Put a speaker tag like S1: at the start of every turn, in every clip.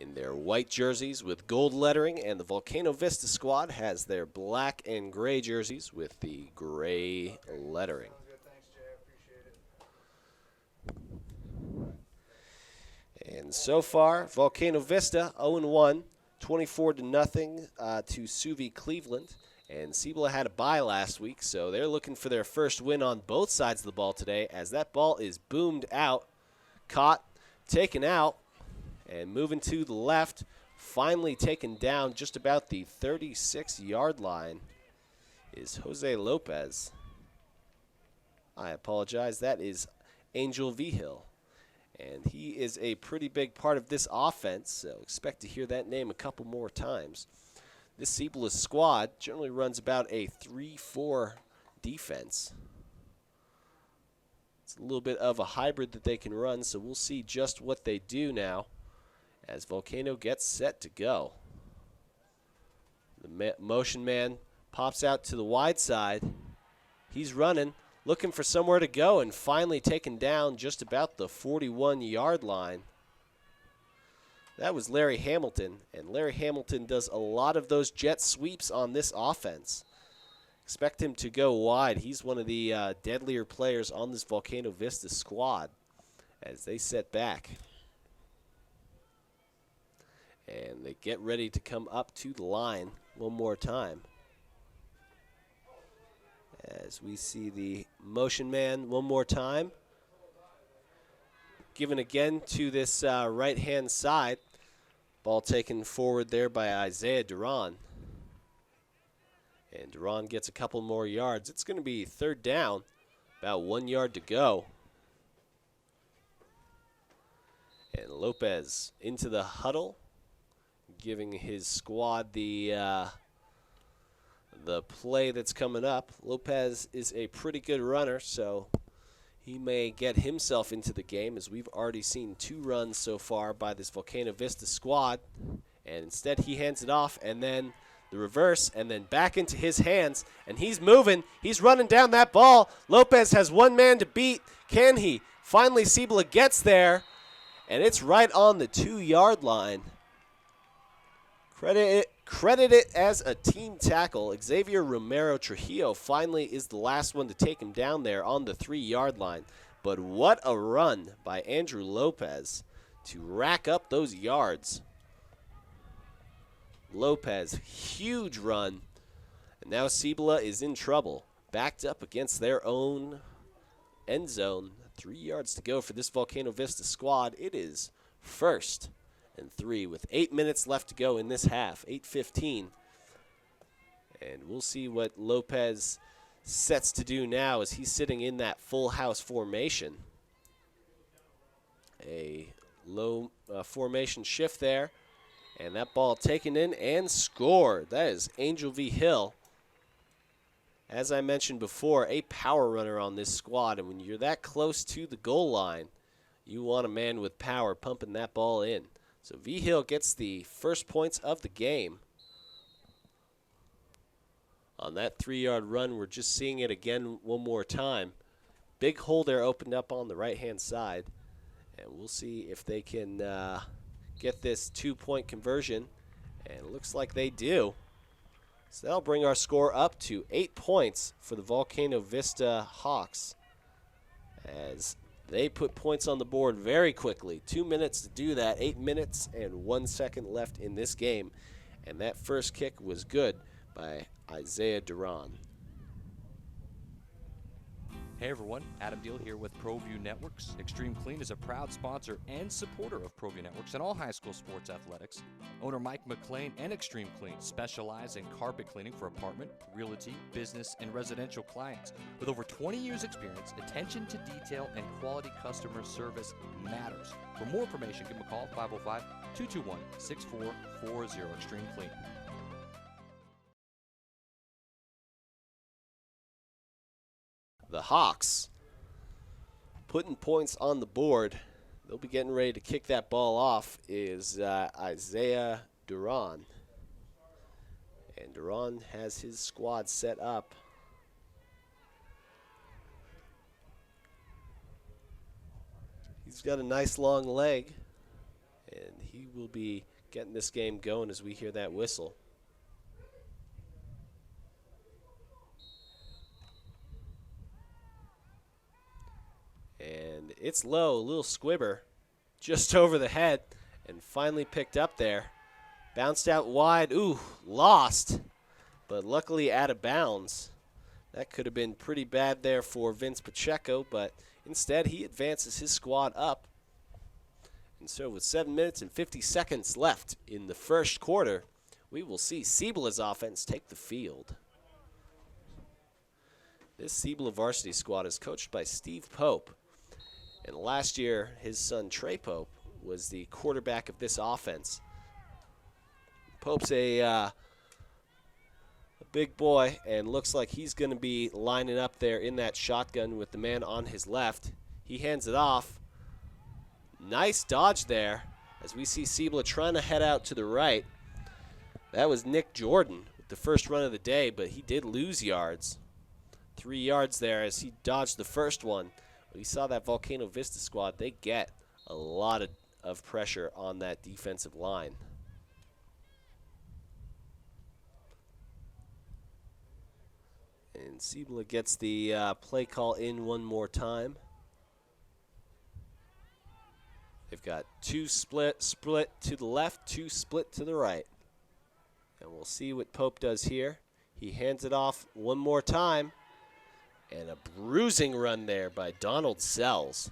S1: in their white jerseys with gold lettering, and the Volcano Vista squad has their black and gray jerseys with the gray lettering. And so far, Volcano Vista 0-1, 24-0 to Suvi Cleveland. And Cibola had a bye last week, so they're looking for their first win on both sides of the ball today, as that ball is boomed out, caught, taken out, and moving to the left, finally taken down just about the 36-yard line is Jose Lopez. I apologize, that is Angel Vigil. And he is a pretty big part of this offense, so expect to hear that name a couple more times. This Cibola squad generally runs about a 3-4 defense. It's a little bit of a hybrid that they can run, so we'll see just what they do now as Volcano gets set to go. The motion man pops out to the wide side. He's running, looking for somewhere to go, and finally taken down just about the 41-yard line. That was Larry Hamilton, and Larry Hamilton does a lot of those jet sweeps on this offense. Expect him to go wide. He's one of the deadlier players on this Volcano Vista squad as they set back. And they get ready to come up to the line one more time. As we see the motion man one more time. Given again to this right-hand side. Ball taken forward there by Isaiah Duran. And Duran gets a couple more yards. It's going to be third down, about 1 yard to go. And Lopez into the huddle, giving his squad the play that's coming up. Lopez is a pretty good runner, so he may get himself into the game, as we've already seen 2 runs so far by this Volcano Vista squad. And instead he hands it off, and then the reverse, and then back into his hands, and he's moving. He's running down that ball. Lopez has one man to beat. Can he? Finally, Cibola gets there, and it's right on the 2-yard line. Credit it as a team tackle. Xavier Romero Trujillo finally is the last one to take him down there on the 3-yard line. But what a run by Andrew Lopez to rack up those yards. Lopez, huge run. And now Cibola is in trouble. Backed up against their own end zone. 3 yards to go for this Volcano Vista squad. It is 1st and 3 with 8 minutes left to go in this half, 8:15. And we'll see what Lopez sets to do now as he's sitting in that full house formation. A low formation shift there. And that ball taken in and scored. That is Angel V. Hill. As I mentioned before, a power runner on this squad. And when you're that close to the goal line, you want a man with power pumping that ball in. So V. Hill gets the first points of the game. On that 3-yard run, we're just seeing it again one more time. Big hole there opened up on the right-hand side. And we'll see if they can get this 2-point conversion. And it looks like they do. So that'll bring our score up to 8 points for the Volcano Vista Hawks, as they put points on the board very quickly. 2 minutes to do that, 8 minutes and 1 second left in this game. And that first kick was good by Isaiah Duran.
S2: Hey everyone, Adam Deal here with ProView Networks. Extreme Clean is a proud sponsor and supporter of ProView Networks and all high school sports athletics. Owner Mike McLean and Extreme Clean specialize in carpet cleaning for apartment, realty, business, and residential clients. With over 20 years experience, attention to detail and quality customer service matters. For more information, give them a call, 505-221-6440, Extreme Clean.
S1: The Hawks putting points on the board. They'll be getting ready to kick that ball off is Isaiah Duran. And Duran has his squad set up. He's got a nice long leg, and we will be getting this game going as we hear that whistle. And it's low, a little squibber, just over the head, and finally picked up there. Bounced out wide, ooh, lost, but luckily out of bounds. That could have been pretty bad there for Vince Pacheco, but instead he advances his squad up. And so with 7 minutes and 50 seconds left in the first quarter, we will see Cibola's offense take the field. This Cibola varsity squad is coached by Steve Pope. And last year, his son Trey Pope was the quarterback of this offense. Pope's a big boy and looks like he's going to be lining up there in that shotgun with the man on his left. He hands it off. Nice dodge there as we see Cibola trying to head out to the right. That was Nick Jordan with the first run of the day, but he did lose yards. 3 yards there as he dodged the first one. We saw that Volcano Vista squad, they get a lot of pressure on that defensive line. And Cibola gets the play call in one more time. They've got 2 split to the left, 2 split to the right. And we'll see what Pope does here. He hands it off one more time. And a bruising run there by Donald Sells.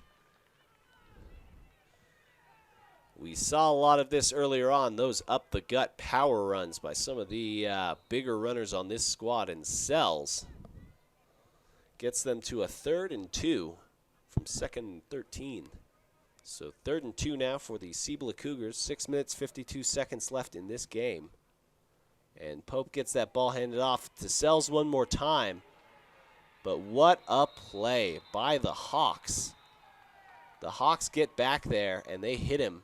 S1: We saw a lot of this earlier on, those up-the-gut power runs by some of the bigger runners on this squad. And Sells gets them to a 3rd and 2 from 2nd and 13. So 3rd and 2 now for the Cibola Cougars. 6 minutes, 52 seconds left in this game. And Pope gets that ball handed off to Sells one more time. But what a play by the Hawks. The Hawks get back there, and they hit him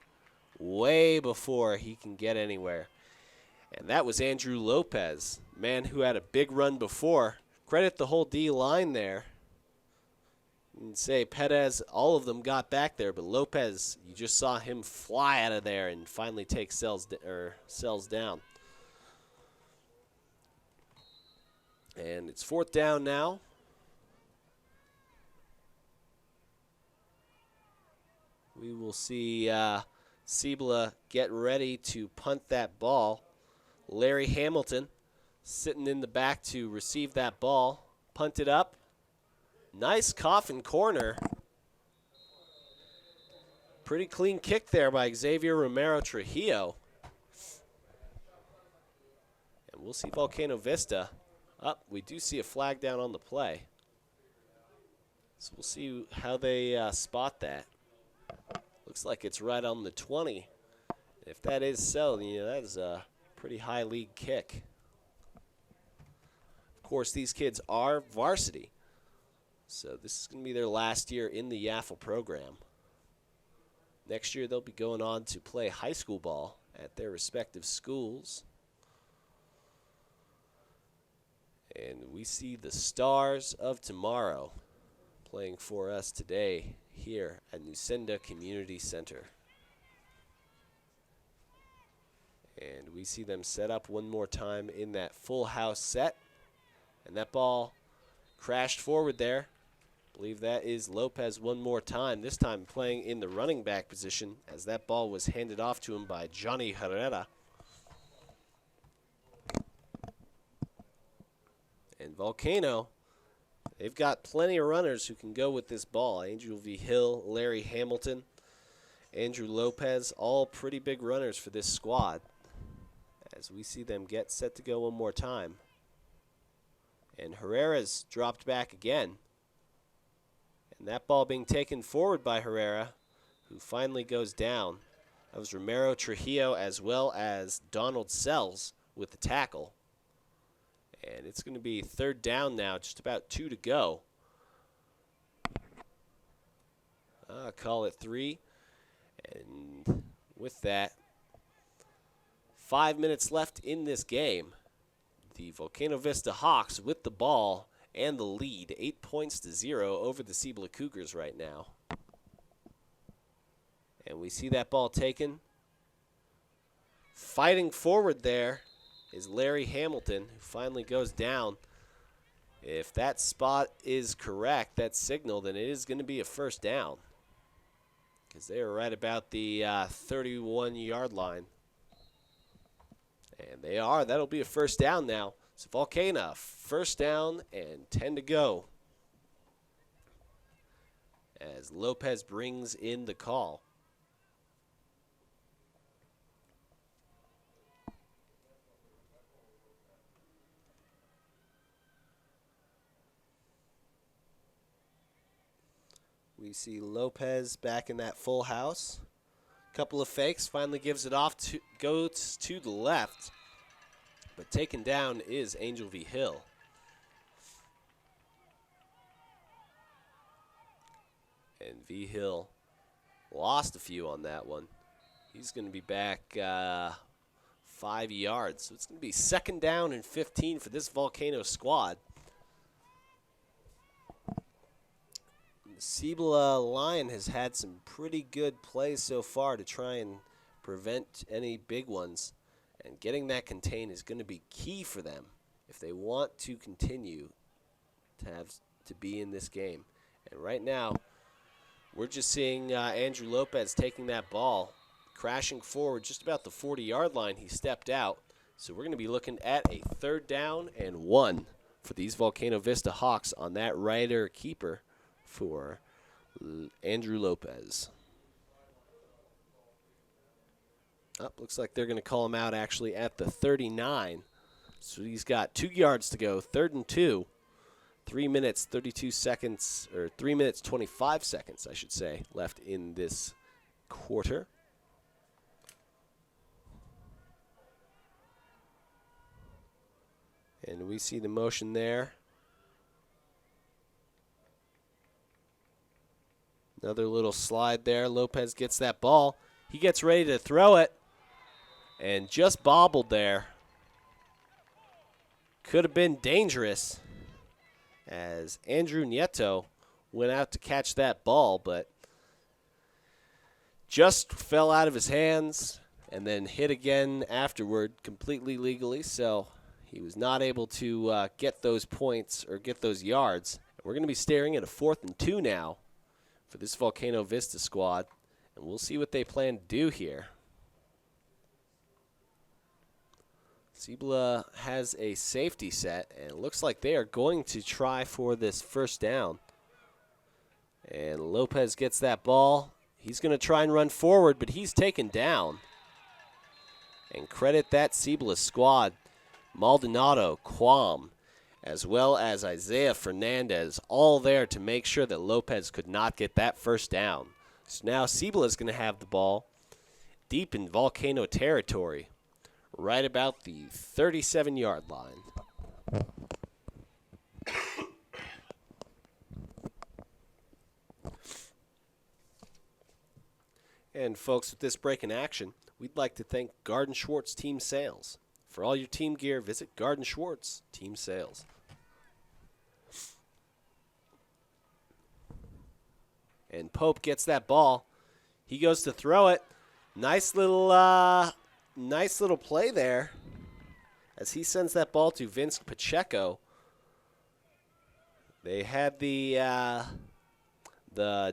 S1: way before he can get anywhere. And that was Andrew Lopez, man who had a big run before. Credit the whole D-line there. And say Perez, all of them got back there, but Lopez, you just saw him fly out of there and finally take Sells down. And it's 4th down now. We will see Cibola get ready to punt that ball. Larry Hamilton sitting in the back to receive that ball. Punt it up. Nice coffin corner. Pretty clean kick there by Xavier Romero Trujillo. And we'll see Volcano Vista. We do see a flag down on the play. So we'll see how they spot that. Looks like it's right on the 20. If that is so, that is a pretty high league kick. Of course, these kids are varsity. So this is going to be their last year in the YAFL program. Next year, they'll be going on to play high school ball at their respective schools. And we see the Stars of Tomorrow playing for us today here at Nusenda Community Center. And we see them set up one more time in that full house set. And that ball crashed forward there. I believe that is Lopez one more time, this time playing in the running back position as that ball was handed off to him by Johnny Herrera. And Volcano, they've got plenty of runners who can go with this ball. Angel V. Hill, Larry Hamilton, Andrew Lopez, all pretty big runners for this squad. As we see them get set to go one more time. And Herrera's dropped back again. And that ball being taken forward by Herrera, who finally goes down. That was Romero Trujillo as well as Donald Sells with the tackle. And it's going to be 3rd down now, just about 2 to go. Call it 3. And with that, 5 minutes left in this game. The Volcano Vista Hawks with the ball and the lead, 8 points to 0 over the Cibola Cougars right now. And we see that ball taken fighting forward there is Larry Hamilton, who finally goes down. If that spot is correct, that signal, then it is going to be a first down, because they are right about the 31-yard line. And they are. That'll be a first down now. So Volcano, first down and 10 to go, as Lopez brings in the call. We see Lopez back in that full house. Couple of fakes, finally gives it off, goes to the left. But taken down is Angel V. Hill. And V. Hill lost a few on that one. He's going to be back 5 yards. So it's going to be second down and 15 for this Volcano squad. The Cibola line has had some pretty good plays so far to try and prevent any big ones. And getting that contain is going to be key for them if they want to continue to be in this game. And right now, we're just seeing Andrew Lopez taking that ball, crashing forward just about the 40-yard line. He stepped out. So we're going to be looking at a third down and 1 for these Volcano Vista Hawks on that rider keeper for Andrew Lopez. Looks like they're going to call him out actually at the 39. So he's got 2 yards to go, 3rd and 2. 3 minutes, 32 seconds, or 3 minutes, 25 seconds, I should say, left in this quarter. And we see the motion there. Another little slide there. Lopez gets that ball. He gets ready to throw it. And just bobbled there. Could have been dangerous, as Andrew Nieto went out to catch that ball, but just fell out of his hands and then hit again afterward completely legally. So he was not able to get those points or get those yards. We're going to be staring at a 4th and 2 now for this Volcano Vista squad, and we'll see what they plan to do here. Cibola has a safety set, and it looks like they are going to try for this first down. And Lopez gets that ball. He's going to try and run forward, but he's taken down. And credit that Cibola squad, Maldonado, Quam, as well as Isaiah Fernandez, all there to make sure that Lopez could not get that first down. So now Cibola is going to have the ball deep in Volcano territory, right about the 37-yard line. And folks, with this break in action, we'd like to thank Garden Schwartz Team Sales. For all your team gear, visit Garden Schwartz Team Sales. And Pope gets that ball. He goes to throw it. Nice little play there as he sends that ball to Vince Pacheco. They had the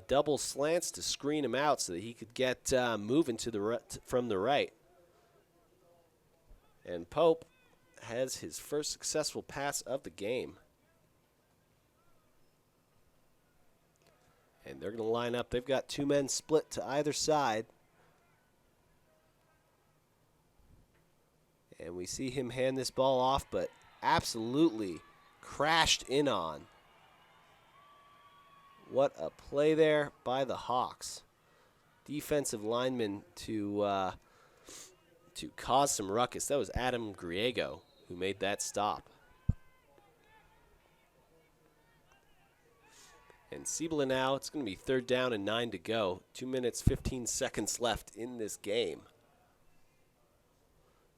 S1: double slants to screen him out so that he could get moving to from the right. And Pope has his first successful pass of the game. And they're going to line up. They've got 2 men split to either side. And we see him hand this ball off, but absolutely crashed in on. What a play there by the Hawks. Defensive lineman to cause some ruckus. That was Adam Griego who made that stop. And Cibola now, it's going to be 3rd down and 9 to go. 2 minutes, 15 seconds left in this game.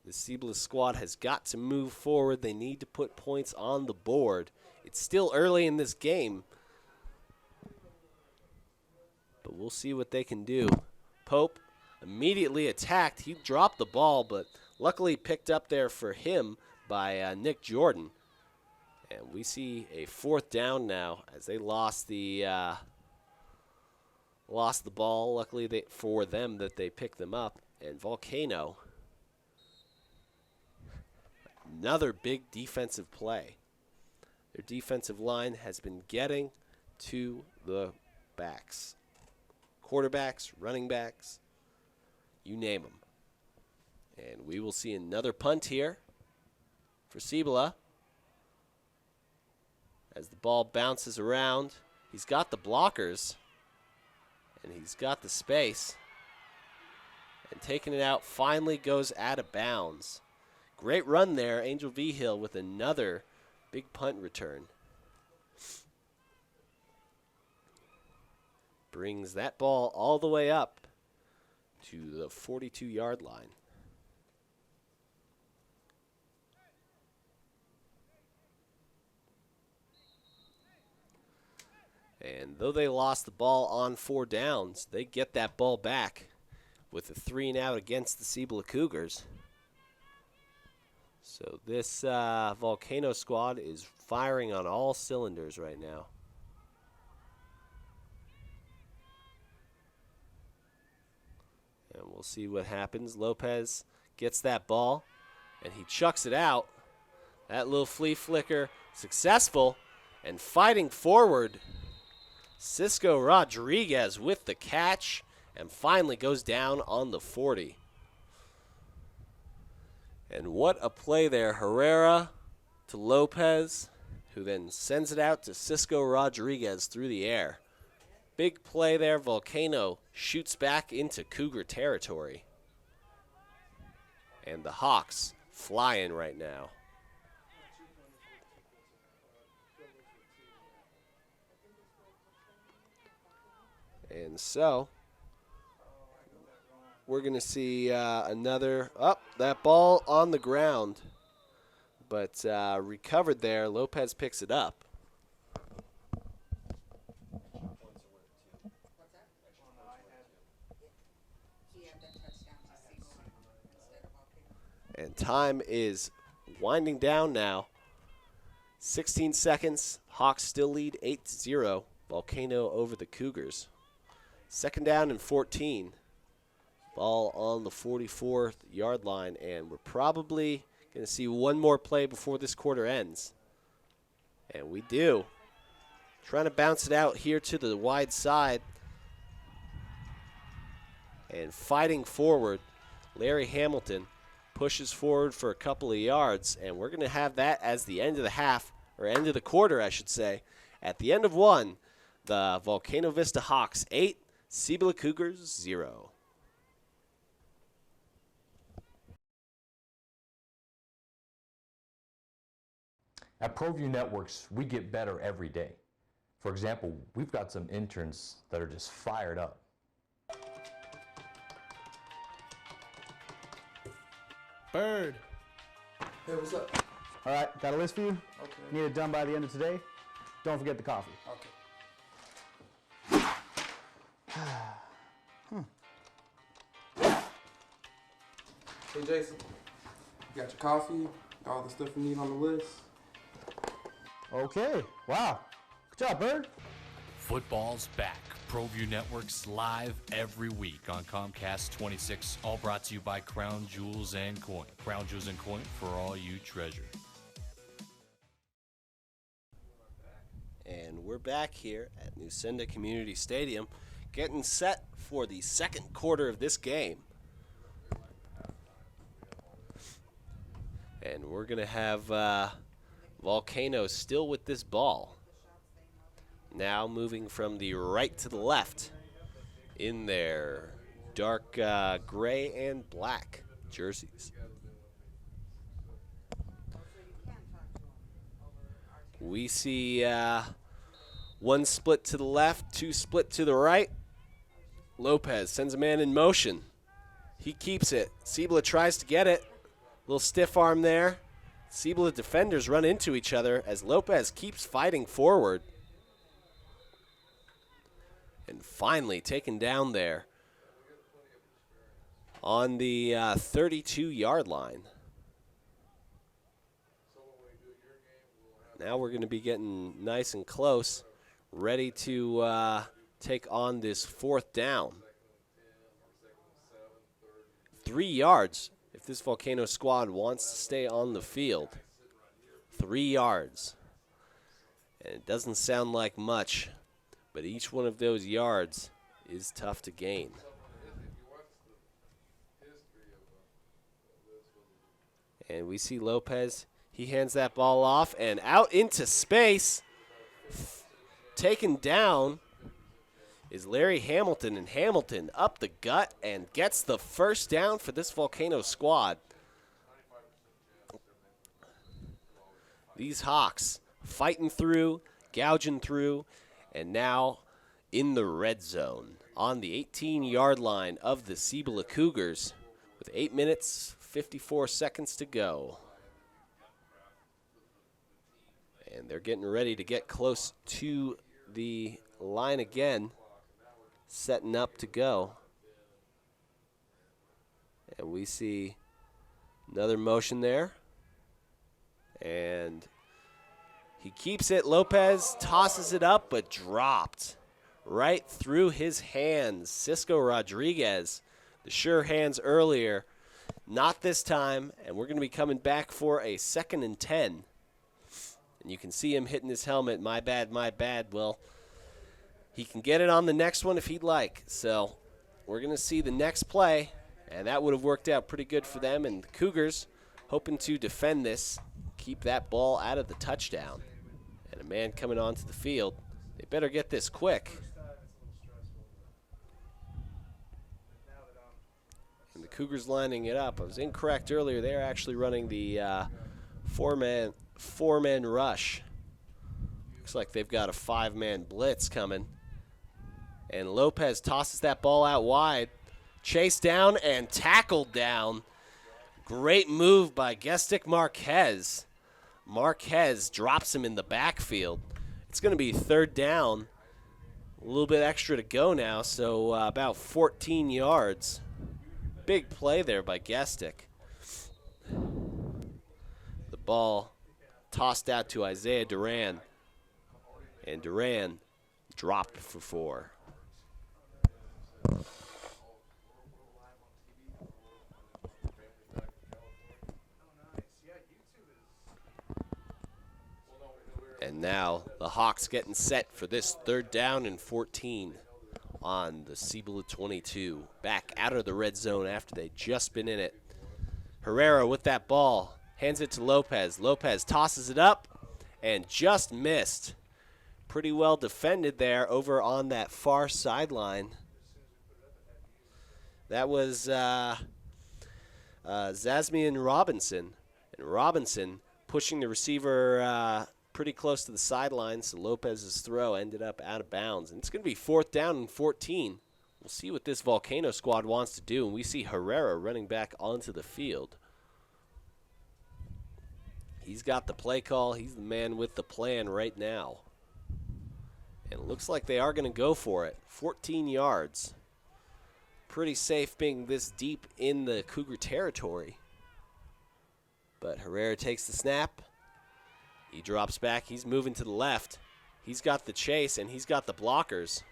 S1: The Cibola squad has got to move forward. They need to put points on the board. It's still early in this game, but we'll see what they can do. Pope immediately attacked. He dropped the ball, but Luckily picked up there for him by Nick Jordan. And we see a 4th down now as they lost the ball. Luckily for them that they picked them up. And Volcano, another big defensive play. Their defensive line has been getting to the backs. Quarterbacks, running backs, you name them. And we will see another punt here for Cibola as the ball bounces around. He's got the blockers, and he's got the space. And taking it out finally goes out of bounds. Great run there, Angel Vigil with another big punt return. Brings that ball all the way up to the 42-yard line. And though they lost the ball on 4 downs, they get that ball back with a 3-and-out against the Cibola Cougars. So this Volcano squad is firing on all cylinders right now. And we'll see what happens. Lopez gets that ball, and he chucks it out. That little flea flicker successful, and fighting forward, Cisco Rodriguez with the catch, and finally goes down on the 40. And what a play there. Herrera to Lopez, who then sends it out to Cisco Rodriguez through the air. Big play there. Volcano shoots back into Cougar territory. And the Hawks flying right now. And so we're going to see another, that ball on the ground, but recovered there. Lopez picks it up. And time is winding down now. 16 seconds. Hawks still lead 8-0. Volcano over the Cougars. 2nd down and 14. Ball on the 44-yard line, and we're probably going to see one more play before this quarter ends. And we do. Trying to bounce it out here to the wide side. And fighting forward, Larry Hamilton pushes forward for a couple of yards, and we're going to have that as the end of the half, or end of the quarter, I should say. At the end of one, the Volcano Vista Hawks 8, Cibola Cougars 0.
S2: At ProView Networks, we get better every day. For example, we've got some interns that are just fired up.
S3: Bird.
S4: Hey, what's up?
S3: All right, got a list for you.
S4: Okay.
S3: Need it done by the end of today. Don't forget the coffee.
S4: Okay. Hey, Jason. You got your coffee, all the stuff you need on the list.
S3: Okay. Wow. Good job, Bird.
S2: Football's back. ProView Networks live every week on Comcast 26. All brought to you by Crown Jewels and Coin. Crown Jewels and Coin for all you treasure.
S1: And we're back here at Newsenda Community Stadium, getting set for the second quarter of this game. And we're going to have Volcano still with this ball. Now moving from the right to the left in their dark gray and black jerseys. We see one split to the left, 2 split to the right. Lopez sends a man in motion. He keeps it. Cibola tries to get it. Little stiff arm there. Cibola defenders run into each other as Lopez keeps fighting forward. And finally taken down there on the 32-yard line. Now we're going to be getting nice and close, ready to take on this 4th down. 3 yards if this Volcano squad wants to stay on the field. 3 yards. And it doesn't sound like much, but each one of those yards is tough to gain. And we see Lopez. He hands that ball off and out into space. Taken down is Larry Hamilton, and Hamilton up the gut and gets the first down for this Volcano squad. These Hawks fighting through, gouging through, and now in the red zone on the 18-yard line of the Cibola Cougars with 8 minutes, 54 seconds to go. And they're getting ready to get close to the line again, setting up to go. And we see another motion there. And he keeps it. Lopez tosses it up, but dropped right through his hands. Cisco Rodriguez, the sure hands earlier. Not this time, and we're going to be coming back for a 2nd and 10. And you can see him hitting his helmet. My bad, my bad. Well, he can get it on the next one if he'd like. So we're going to see the next play, and that would have worked out pretty good for them. And the Cougars hoping to defend this, keep that ball out of the touchdown. And a man coming onto the field. They better get this quick. And the Cougars lining it up. I was incorrect earlier. They're actually running the four-man rush. Looks like they've got a 5-man blitz coming. And Lopez tosses that ball out wide. Chased down and tackled down. Great move by Gestic Marquez. Marquez drops him in the backfield. It's going to be 3rd down. A little bit extra to go now, so about 14 yards. Big play there by Gestic. The ball tossed out to Isaiah Duran, and Duran dropped for 4. And now the Hawks getting set for this 3rd down and 14 on the Cibola 22. Back out of the red zone after they'd just been in it. Herrera with that ball. Hands it to Lopez. Lopez tosses it up and just missed. Pretty well defended there over on that far sideline. That was Zasmian Robinson. And Robinson pushing the receiver pretty close to the sideline, so Lopez's throw ended up out of bounds. And it's going to be 4th down and 14. We'll see what this Volcano squad wants to do, and we see Herrera running back onto the field. He's got the play call. He's the man with the plan right now. And it looks like they are going to go for it. 14 yards. Pretty safe being this deep in the Cougar territory. But Herrera takes the snap. He drops back. He's moving to the left. He's got the chase, and he's got the blockers.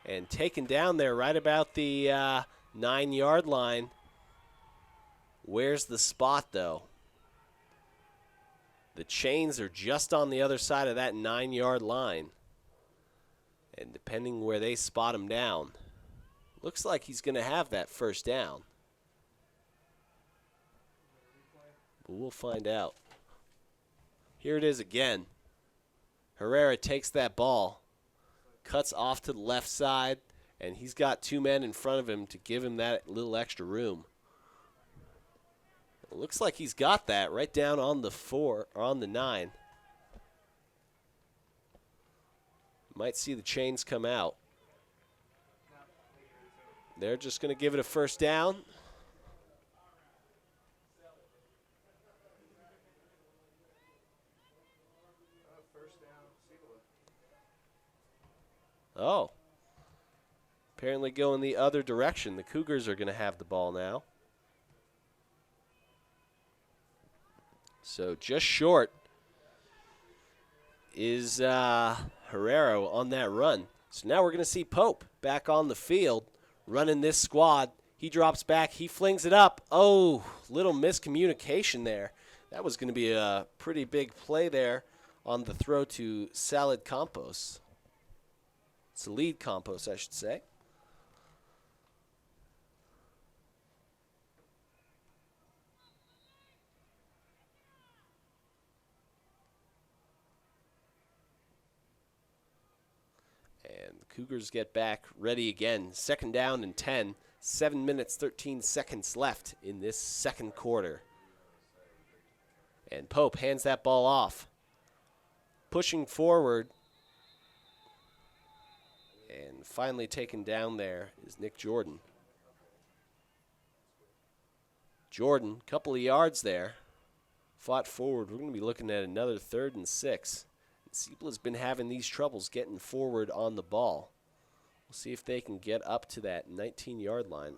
S1: And taken down there right about the 9-yard line. Where's the spot, though? The chains are just on the other side of that 9-yard line. And depending where they spot him down, looks like he's going to have that 1st down. But we'll find out. Here it is again. Herrera takes that ball, cuts off to the left side, and he's got 2 men in front of him to give him that little extra room. It looks like he's got that right down on the 4 or on the 9. Might see the chains come out. They're just going to give it a 1st down. Oh. Apparently going the other direction. The Cougars are going to have the ball now. So just short is Herrero on that run. So now we're going to see Pope back on the field running this squad. He drops back. He flings it up. Oh, little miscommunication there. That was going to be a pretty big play there on the throw to Salad Campos. Salid Campos, I should say. And the Cougars get back ready again. 2nd down and 10. 7 minutes, 13 seconds left in this second quarter. And Pope hands that ball off. Pushing forward. And finally taken down there is Nick Jordan. Jordan, couple of yards there. Fought forward. We're going to be looking at another 3rd and 6. Cibola's been having these troubles getting forward on the ball. We'll see if they can get up to that 19-yard line.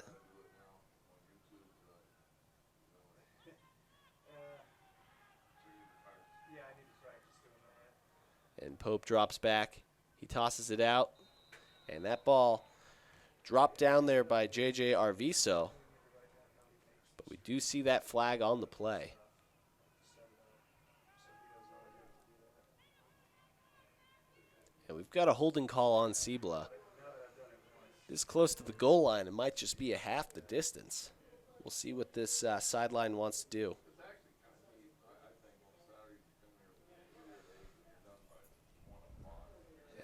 S1: And Pope drops back. He tosses it out. And that ball dropped down there by J.J. Arviso. But we do see that flag on the play. And we've got a holding call on Cibola. This close to the goal line, it might just be a half the distance. We'll see what this sideline wants to do.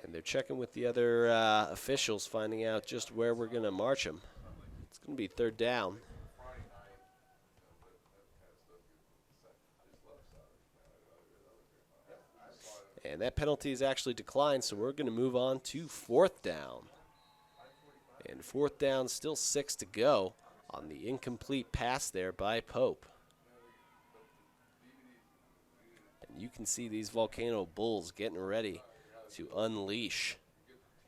S1: And they're checking with the other officials, finding out just where we're going to march them. It's going to be 3rd down. And that penalty is actually declined, so we're going to move on to 4th down. And 4th down, still 6 to go on the incomplete pass there by Pope. And you can see these Volcano Bulls getting ready to unleash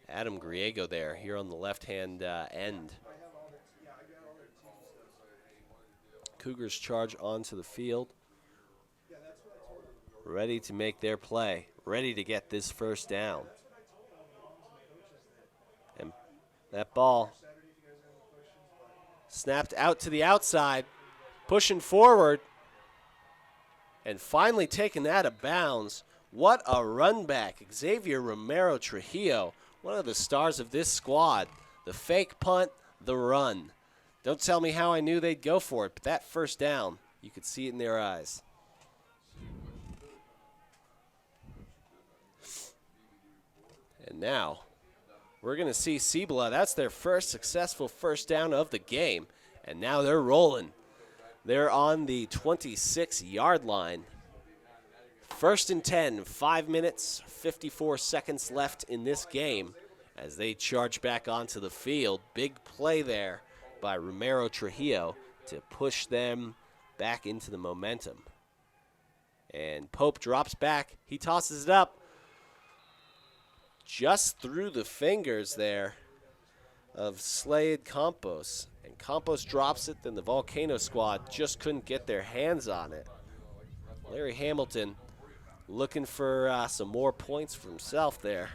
S1: Adam Griego there here on the left-hand end. Cougars charge onto the field, ready to make their play, ready to get this 1st down. And that ball snapped out to the outside, pushing forward, and finally taken out of bounds. What a run back. Xavier Romero Trujillo, one of the stars of this squad. The fake punt, the run. Don't tell me how I knew they'd go for it, but that 1st down, you could see it in their eyes. And now we're going to see Cibola. That's their first successful 1st down of the game. And now they're rolling. They're on the 26-yard line. 1st and 10, 5 minutes, 54 seconds left in this game as they charge back onto the field. Big play there by Romero Trujillo to push them back into the momentum. And Pope drops back. He tosses it up. Just through the fingers there of Slade Campos. And Campos drops it, then the Volcano squad just couldn't get their hands on it. Larry Hamilton looking for some more points for himself there.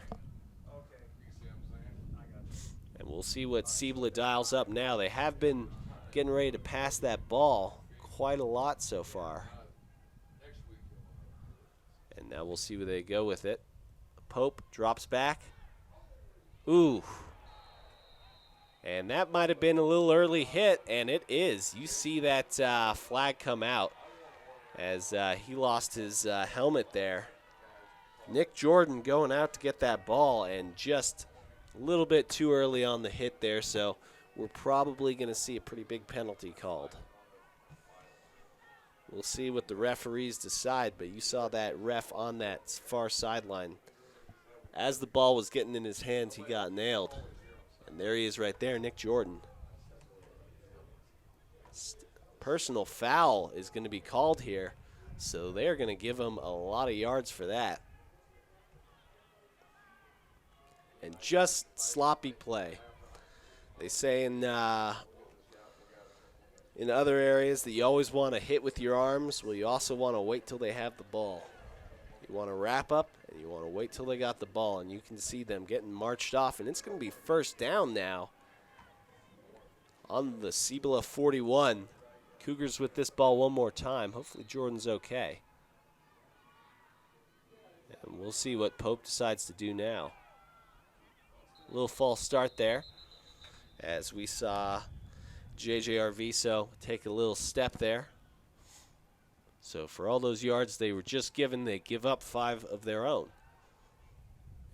S1: And we'll see what Cibola dials up now. They have been getting ready to pass that ball quite a lot so far. And now we'll see where they go with it. Pope drops back. Ooh. And that might have been a little early hit, and it is. You see that flag come out as he lost his helmet there. Nick Jordan going out to get that ball, and just a little bit too early on the hit there, so we're probably going to see a pretty big penalty called. We'll see what the referees decide, but you saw that ref on that far sideline. As the ball was getting in his hands, he got nailed. And there he is right there, Nick Jordan. Personal foul is going to be called here, so they're going to give him a lot of yards for that. And just sloppy play. They say in other areas that you always want to hit with your arms. Well, you also want to wait till they have the ball. You want to wrap up, and you want to wait till they got the ball, and you can see them getting marched off, and it's going to be first down now on the Cibola 41. Cougars with this ball one more time. Hopefully Jordan's okay. And we'll see what Pope decides to do now. A little false start there, as we saw J.J. Arviso take a little step there. So for all those yards they were just given, they give up 5 of their own.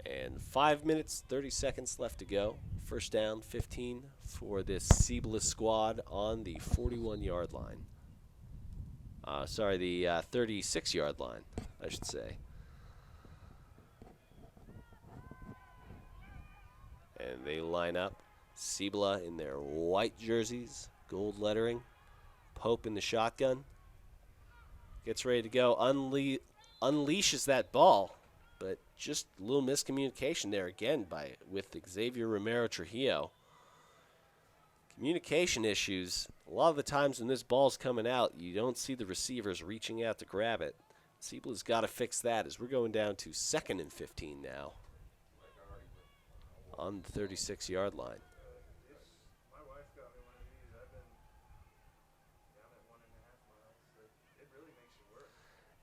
S1: And 5 minutes, 30 seconds left to go. First down, 15 for this Cibola squad on the 41-yard line. The 36-yard line, I should say. And they line up. Cibola in their white jerseys, gold lettering. Pope in the shotgun. Gets ready to go. Unleashes that ball. But just a little miscommunication there again with Xavier Romero Trujillo. Communication issues. A lot of the times when this ball's coming out, you don't see the receivers reaching out to grab it. Cibola's got to fix that as we're going down to 2nd and 15 now on the 36-yard line.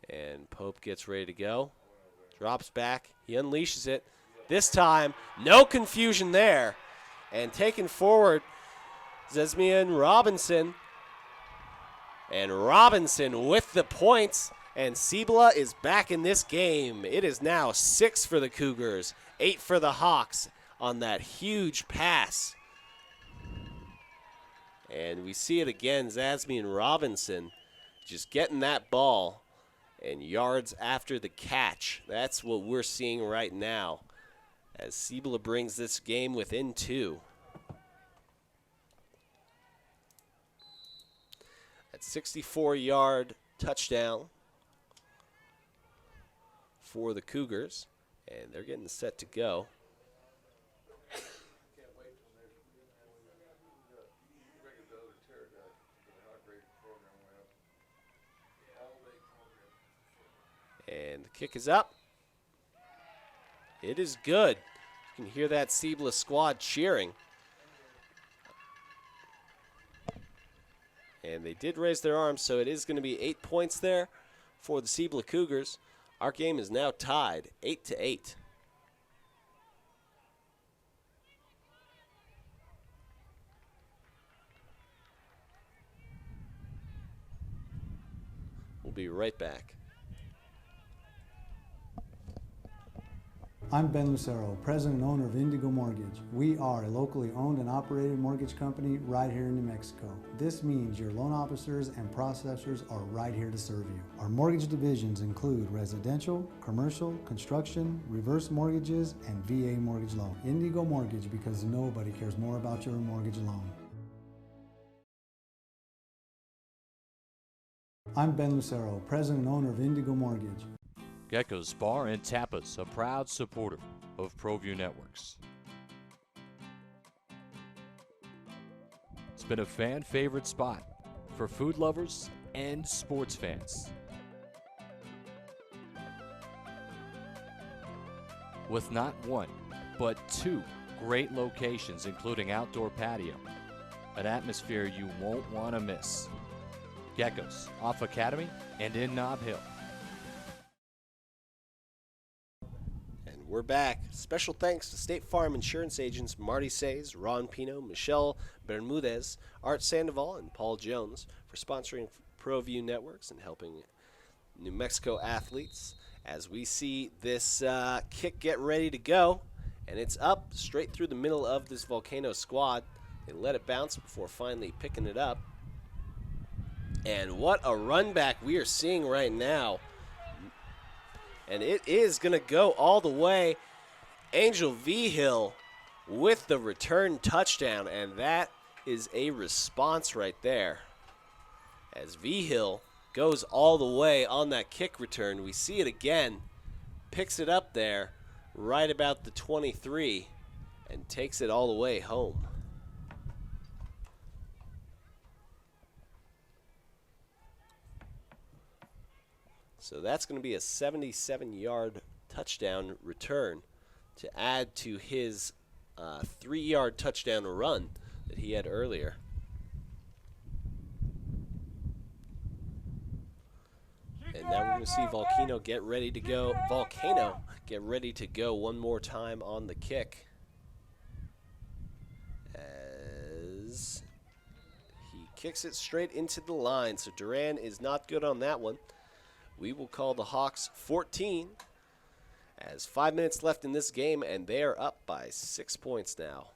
S1: And Pope gets ready to go. Drops back. He unleashes it. This time, no confusion there. And taken forward, Zesmian Robinson. And Robinson with the points. And Cibola is back in this game. It is now 6 for the Cougars, 8 for the Hawks on that huge pass. And we see it again, Zazmian Robinson just getting that ball and yards after the catch. That's what we're seeing right now as Cibola brings this game within 2. That 64-yard touchdown for the Cougars, and they're getting set to go. And the kick is up. It is good. You can hear that Cibola squad cheering. And they did raise their arms, so it is going to be 8 points there for the Cibola Cougars. Our game is now tied 8-8. We'll be right back.
S5: I'm Ben Lucero, president and owner of Indigo Mortgage. We are a locally owned and operated mortgage company right here in New Mexico. This means your loan officers and processors are right here to serve you. Our mortgage divisions include residential, commercial, construction, reverse mortgages, and VA mortgage loan. Indigo Mortgage, because nobody cares more about your mortgage loan. I'm Ben Lucero, president and owner of Indigo Mortgage.
S2: Gecko's Bar and Tapas, a proud supporter of ProView Networks. It's been a fan favorite spot for food lovers and sports fans. With not one, but 2 great locations, including outdoor patio, an atmosphere you won't want to miss. Gecko's off Academy and in Nob Hill.
S1: We're back. Special thanks to State Farm Insurance agents Marty Says, Ron Pino, Michelle Bermudez, Art Sandoval, and Paul Jones for sponsoring ProView Networks and helping New Mexico athletes. As we see this kick get ready to go, and it's up straight through the middle of this Volcano squad. They let it bounce before finally picking it up. And what a run back we are seeing right now. And it is going to go all the way. Angel Vigil with the return touchdown. And that is a response right there. As Vigil goes all the way on that kick return. We see it again. Picks it up there right about the 23 and takes it all the way home. So that's going to be a 77-yard touchdown return to add to his 3-yard touchdown run that he had earlier. And now we're going to see Volcano get ready to go. Volcano get ready to go one more time on the kick, as he kicks it straight into the line. So Duran is not good on that one. We will call the Hawks 14 as 5 minutes left in this game, and they are up by 6 points now.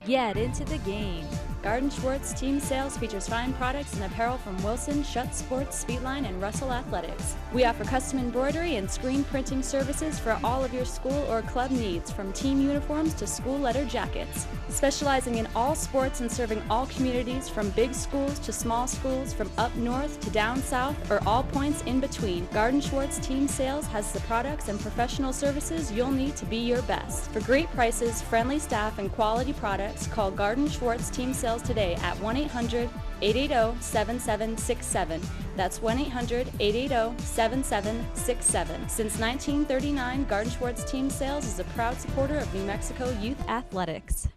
S6: Get into the game. Garden Schwartz Team Sales features fine products and apparel from Wilson, Schutt Sports, Speedline, and Russell Athletics. We offer custom embroidery and screen printing services for all of your school or club needs, from team uniforms to school letter jackets. Specializing in all sports and serving all communities, from big schools to small schools, from up north to down south, or all points in between, Garden Schwartz Team Sales has the products and professional services you'll need to be your best. For great prices, friendly staff, and quality products, call Garden Schwartz Team Sales today at 1-800-880-7767. That's 1-800-880-7767. Since 1939, Garden Schwartz Team Sales is a proud supporter of New Mexico youth athletics.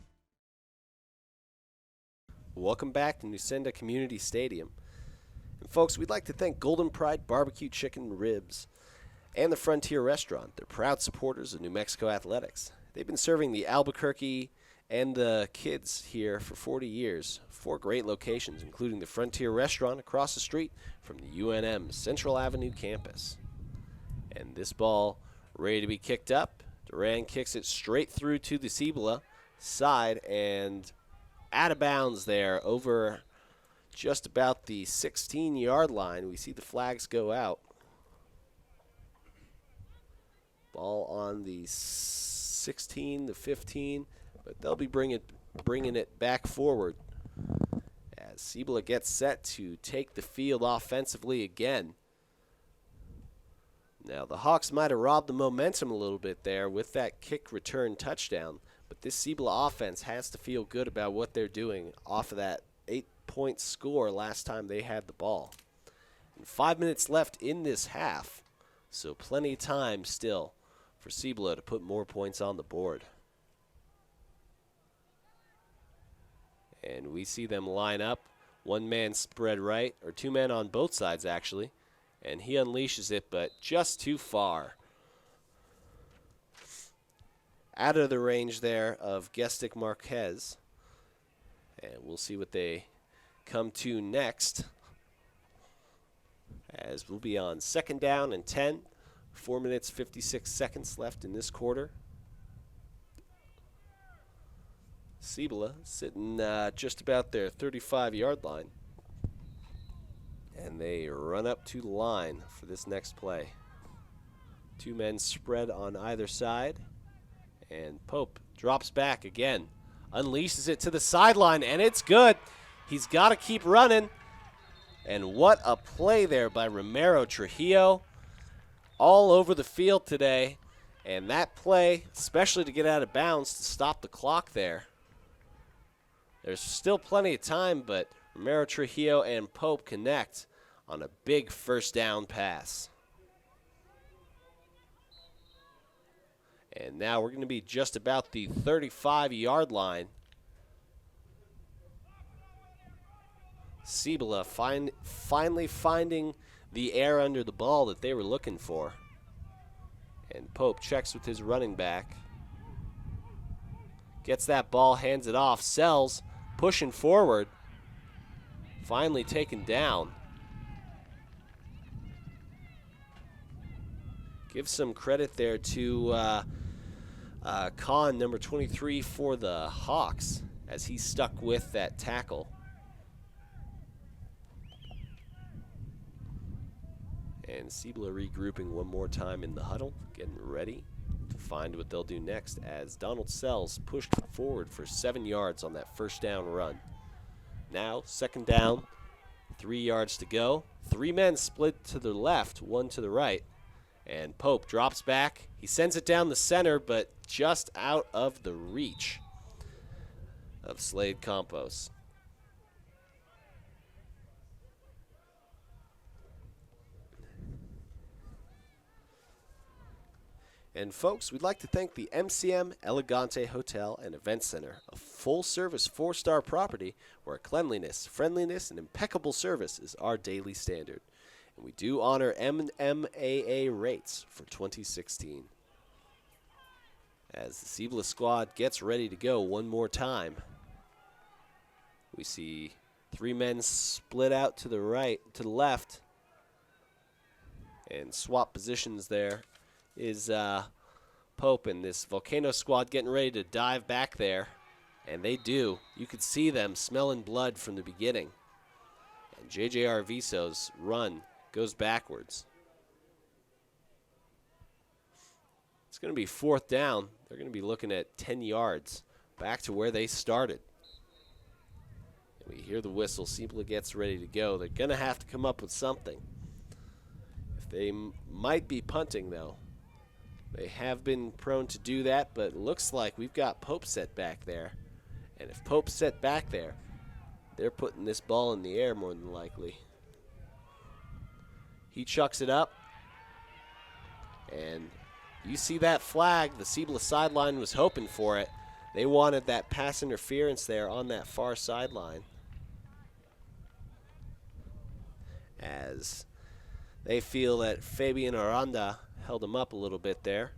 S1: Welcome back to Nusenda Community Stadium. And folks, we'd like to thank Golden Pride Barbecue Chicken Ribs and the Frontier Restaurant. They're proud supporters of New Mexico athletics. They've been serving the Albuquerque and the kids here for 40 years. 4 great locations, including the Frontier Restaurant across the street from the UNM Central Avenue campus. And this ball ready to be kicked up. Duran kicks it straight through to the Cibola side and out of bounds there over just about the 16-yard line. We see the flags go out. Ball on the 16, the 15. But they'll be bringing it back forward as Cibola gets set to take the field offensively again. Now, the Hawks might have robbed the momentum a little bit there with that kick return touchdown, but this Cibola offense has to feel good about what they're doing off of that 8-point score last time they had the ball. And 5 minutes left in this half, so plenty of time still for Cibola to put more points on the board. And we see them line up. 1 man spread right, or 2 men on both sides, actually. And he unleashes it, but just too far. Out of the range there of Gestic Marquez. And we'll see what they come to next, as we'll be on 2nd down and 10. 4 minutes, 56 seconds left in this quarter. Cibola sitting just about their 35-yard line. And they run up to the line for this next play. 2 men spread on either side. And Pope drops back again. Unleashes it to the sideline, and it's good. He's got to keep running. And what a play there by Romero Trujillo. All over the field today. And that play, especially to get out of bounds to stop the clock there. There's still plenty of time, but Romero Trujillo and Pope connect on a big 1st down pass. And now we're going to be just about the 35-yard line. Cibola finally finding the air under the ball that they were looking for. And Pope checks with his running back. Gets that ball, hands it off, Sells, pushing forward. Finally taken down. Give some credit there to Khan, number 23 for the Hawks, as he stuck with that tackle. And Cibola regrouping one more time in the huddle, getting ready to find what they'll do next, as Donald Sells pushed forward for 7 yards on that 1st down run. Now, 2nd down, 3 yards to go. 3 men split to the left, 1 to the right. And Pope drops back. He sends it down the center, but just out of the reach of Slade Campos. And folks, we'd like to thank the MCM Elegante Hotel and Event Center, a full-service 4-star property where cleanliness, friendliness, and impeccable service is our daily standard. And we do honor MMAA rates for 2016. As the Cibola squad gets ready to go one more time, we see 3 men split out to the right, to the left, and swap positions there is Pope and this Volcano squad getting ready to dive back there, and they do. You could see them smelling blood from the beginning. And J.J. Arvizo's run goes backwards. It's going to be 4th down. They're going to be looking at 10 yards back to where they started. And we hear the whistle. Cibola gets ready to go. They're going to have to come up with something. If they might be punting, though. They have been prone to do that, but it looks like we've got Pope set back there. And if Pope's set back there, they're putting this ball in the air more than likely. He chucks it up. And you see that flag. The Cibola sideline was hoping for it. They wanted that pass interference there on that far sideline. As they feel that Fabian Aranda held him up a little bit there.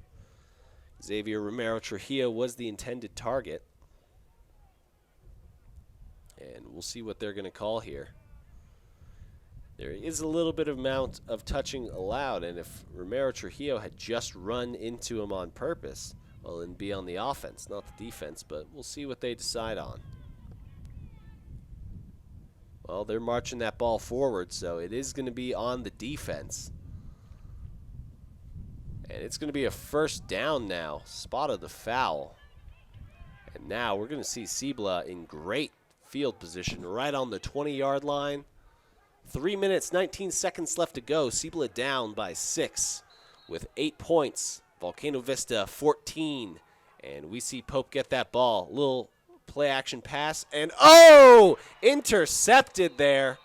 S1: Xavier Romero Trujillo was the intended target. And we'll see what they're going to call here. There is a little bit of amount of touching allowed, and if Romero Trujillo had just run into him on purpose, well, it'd be on the offense, not the defense, but we'll see what they decide on. Well, they're marching that ball forward, so it is going to be on the defense. And it's going to be a 1st down now. Spotted the foul. And now we're going to see Cibola in great field position right on the 20-yard line. 3 minutes, 19 seconds left to go. Cibola down by 6 with 8 points. Volcano Vista 14. And we see Pope get that ball. Little play action pass. And oh! Intercepted there.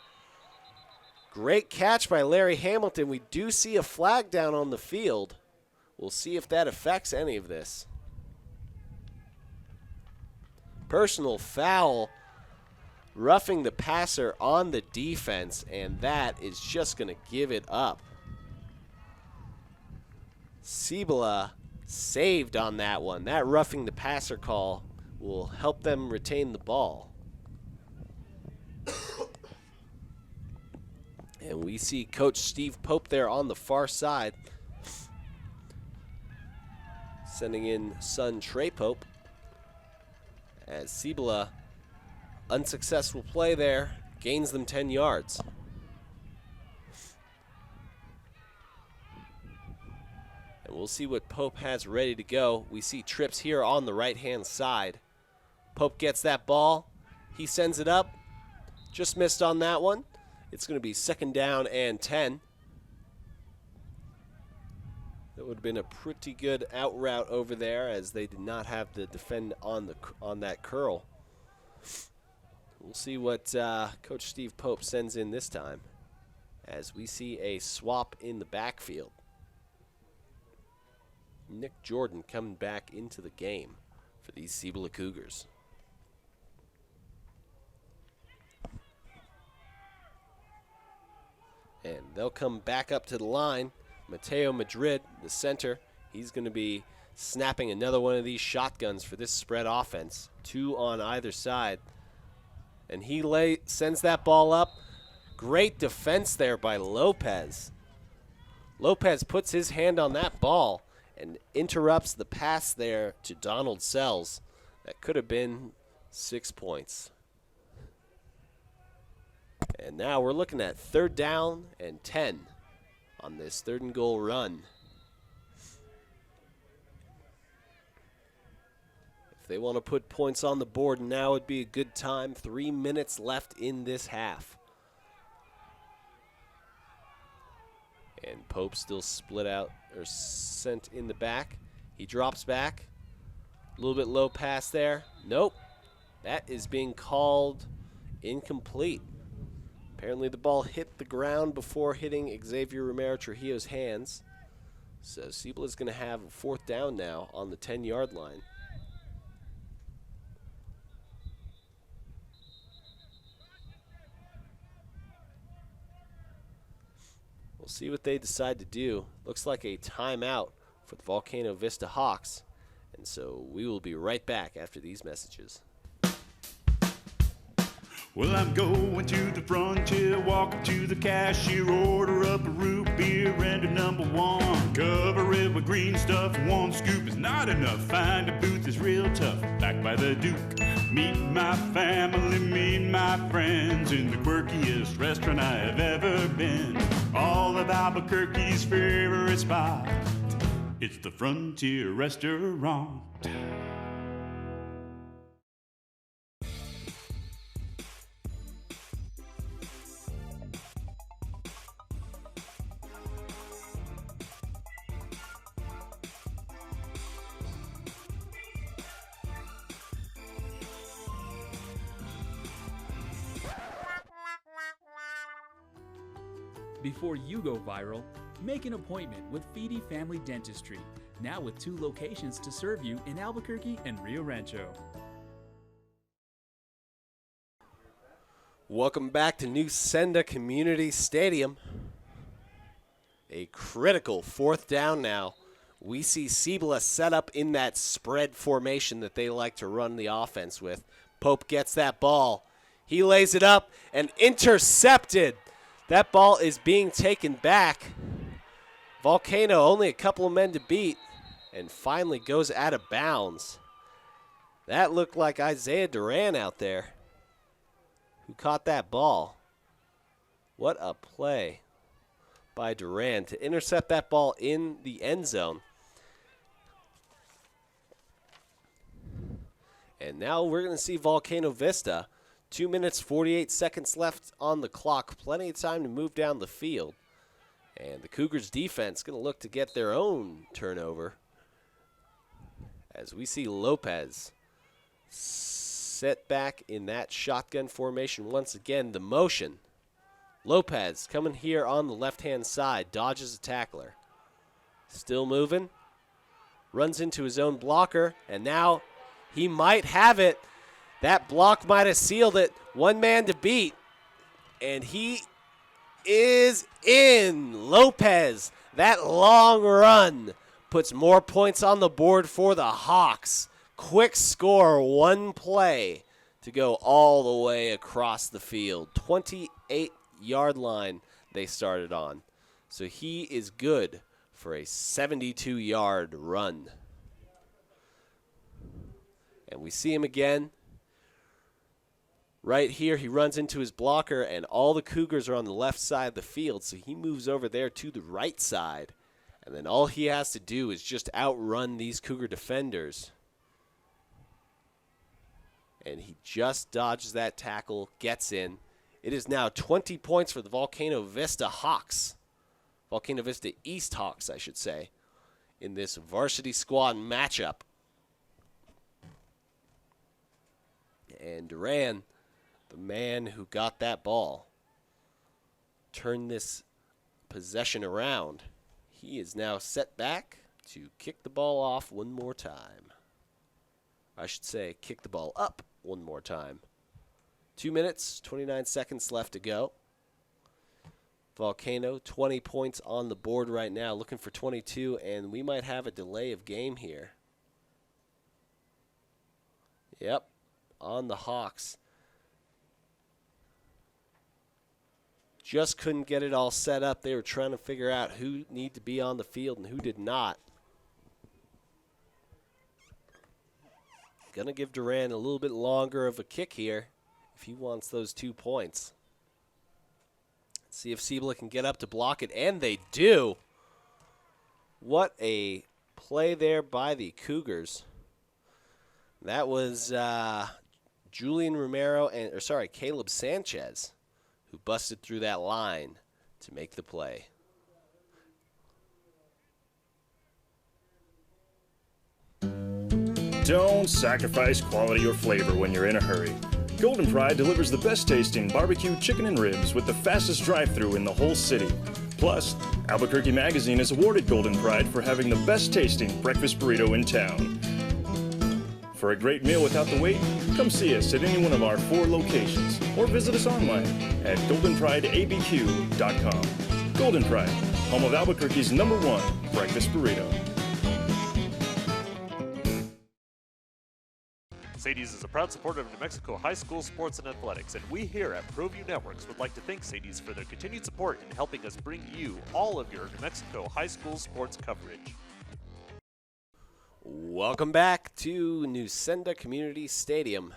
S1: Great catch by Larry Hamilton. We do see a flag down on the field. We'll see if that affects any of this. Personal foul, roughing the passer on the defense, and that is just going to give it up. Cibola saved on that one. That roughing the passer call will help them retain the ball. And we see Coach Steve Pope there on the far side, sending in son Trey Pope. As Cibola, unsuccessful play there, gains them 10 yards. And we'll see what Pope has ready to go. We see trips here on the right-hand side. Pope gets that ball. He sends it up. Just missed on that one. It's going to be 2nd down and 10. That would have been a pretty good out route over there, as they did not have the defend on that curl. We'll see what Coach Steve Pope sends in this time, as we see a swap in the backfield. Nick Jordan coming back into the game for these Cibola Cougars. And they'll come back up to the line. Mateo Madrid, the center, he's going to be snapping another one of these shotguns for this spread offense. 2 on either side. And he sends that ball up. Great defense there by Lopez. Lopez puts his hand on that ball and interrupts the pass there to Donald Sells. That could have been 6 points. And now we're looking at 3rd down and 10 on this 3rd and goal run. If they want to put points on the board, now would be a good time. 3 minutes left in this half. And Pope still split out, or sent in the back. He drops back. A little bit low pass there. Nope. That is being called incomplete. Apparently the ball hit the ground before hitting Xavier Romero Trujillo's hands. So Cibola is going to have a 4th down now on the 10-yard line. We'll see what they decide to do. Looks like a timeout for the Volcano Vista Hawks. And so we will be right back after these messages.
S7: Well, I'm going to the frontier, walk up to the cashier, order up a root beer and a number 1. Cover it with green stuff, 1 scoop is not enough. Find a booth is real tough, back by the Duke. Meet my family, meet my friends in the quirkiest restaurant I have ever been. All of Albuquerque's favorite spot, it's the Frontier Restaurant.
S8: Before you go viral, make an appointment with Feedy Family Dentistry, now with 2 locations to serve you in Albuquerque and Rio Rancho.
S1: Welcome back to New Senda Community Stadium. A critical 4th down now. We see Cibola set up in that spread formation that they like to run the offense with. Pope gets that ball. He lays it up and intercepted. That ball is being taken back. Volcano only a couple of men to beat and finally goes out of bounds. That looked like Isaiah Duran out there who caught that ball. What a play by Duran to intercept that ball in the end zone. And now we're going to see Volcano Vista. 2 minutes, 48 seconds left on the clock. Plenty of time to move down the field. And the Cougars defense going to look to get their own turnover. As we see Lopez set back in that shotgun formation once again. The motion. Lopez coming here on the left-hand side. Dodges a tackler. Still moving. Runs into his own blocker. And now he might have it. That block might have sealed it. 1 man to beat. And he is in. Lopez, that long run puts more points on the board for the Hawks. Quick score, 1 play to go all the way across the field. 28-yard line they started on. So he is good for a 72-yard run. And we see him again. Right here, he runs into his blocker, and all the Cougars are on the left side of the field, so he moves over there to the right side. And then all he has to do is just outrun these Cougar defenders. And he just dodges that tackle, gets in. It is now 20 points for the Volcano Vista Hawks. Volcano Vista East Hawks, I should say, in this varsity squad matchup. And Duran, the man who got that ball, turned this possession around. He is now set back to kick the ball off 1 more time. I should say kick the ball up 1 more time. 2 minutes, 29 seconds left to go. Volcano, 20 points on the board right now, looking for 22, and we might have a delay of game here. Yep, on the Hawks. Just couldn't get it all set up. They were trying to figure out who needed to be on the field and who did not. Gonna give Duran a little bit longer of a kick here if he wants those 2 points. Let's see if Cibola can get up to block it, and they do. What a play there by the Cougars. That was Julian Romero Caleb Sanchez, who busted through that line to make the play.
S9: Don't sacrifice quality or flavor when you're in a hurry. Golden Pride delivers the best tasting barbecue chicken and ribs with the fastest drive-thru in the whole city. Plus, Albuquerque Magazine has awarded Golden Pride for having the best tasting breakfast burrito in town. For a great meal without the wait, come see us at any one of our 4 locations or visit us online at goldenprideabq.com. Golden Pride, home of Albuquerque's #1 breakfast burrito.
S10: Sadie's is a proud supporter of New Mexico high school sports and athletics, and we here at ProView Networks would like to thank Sadie's for their continued support in helping us bring you all of your New Mexico high school sports coverage.
S1: Welcome back to Newsenda Community Stadium.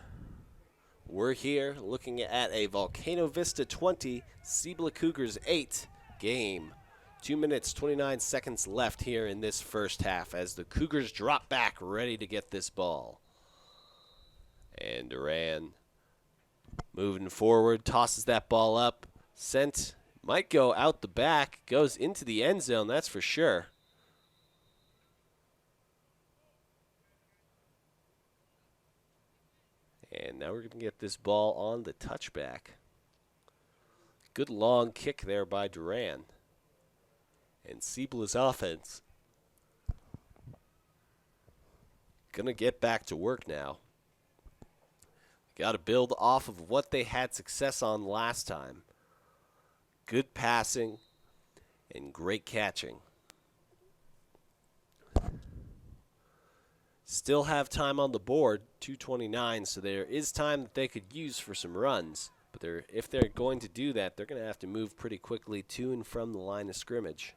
S1: We're here looking at a Volcano Vista 20, Cibola Cougars 8 game. 2 minutes, 29 seconds left here in this first half as the Cougars drop back ready to get this ball. And Duran moving forward, tosses that ball up. Sent, might go out the back, goes into the end zone, that's for sure. And now we're going to get this ball on the touchback. Good long kick there by Duran. And Cibola's offense going to get back to work now. Got to build off of what they had success on last time. Good passing and great catching. Still have time on the board, 2:29, so there is time that they could use for some runs. But if they're going to do that, they're going to have to move pretty quickly to and from the line of scrimmage.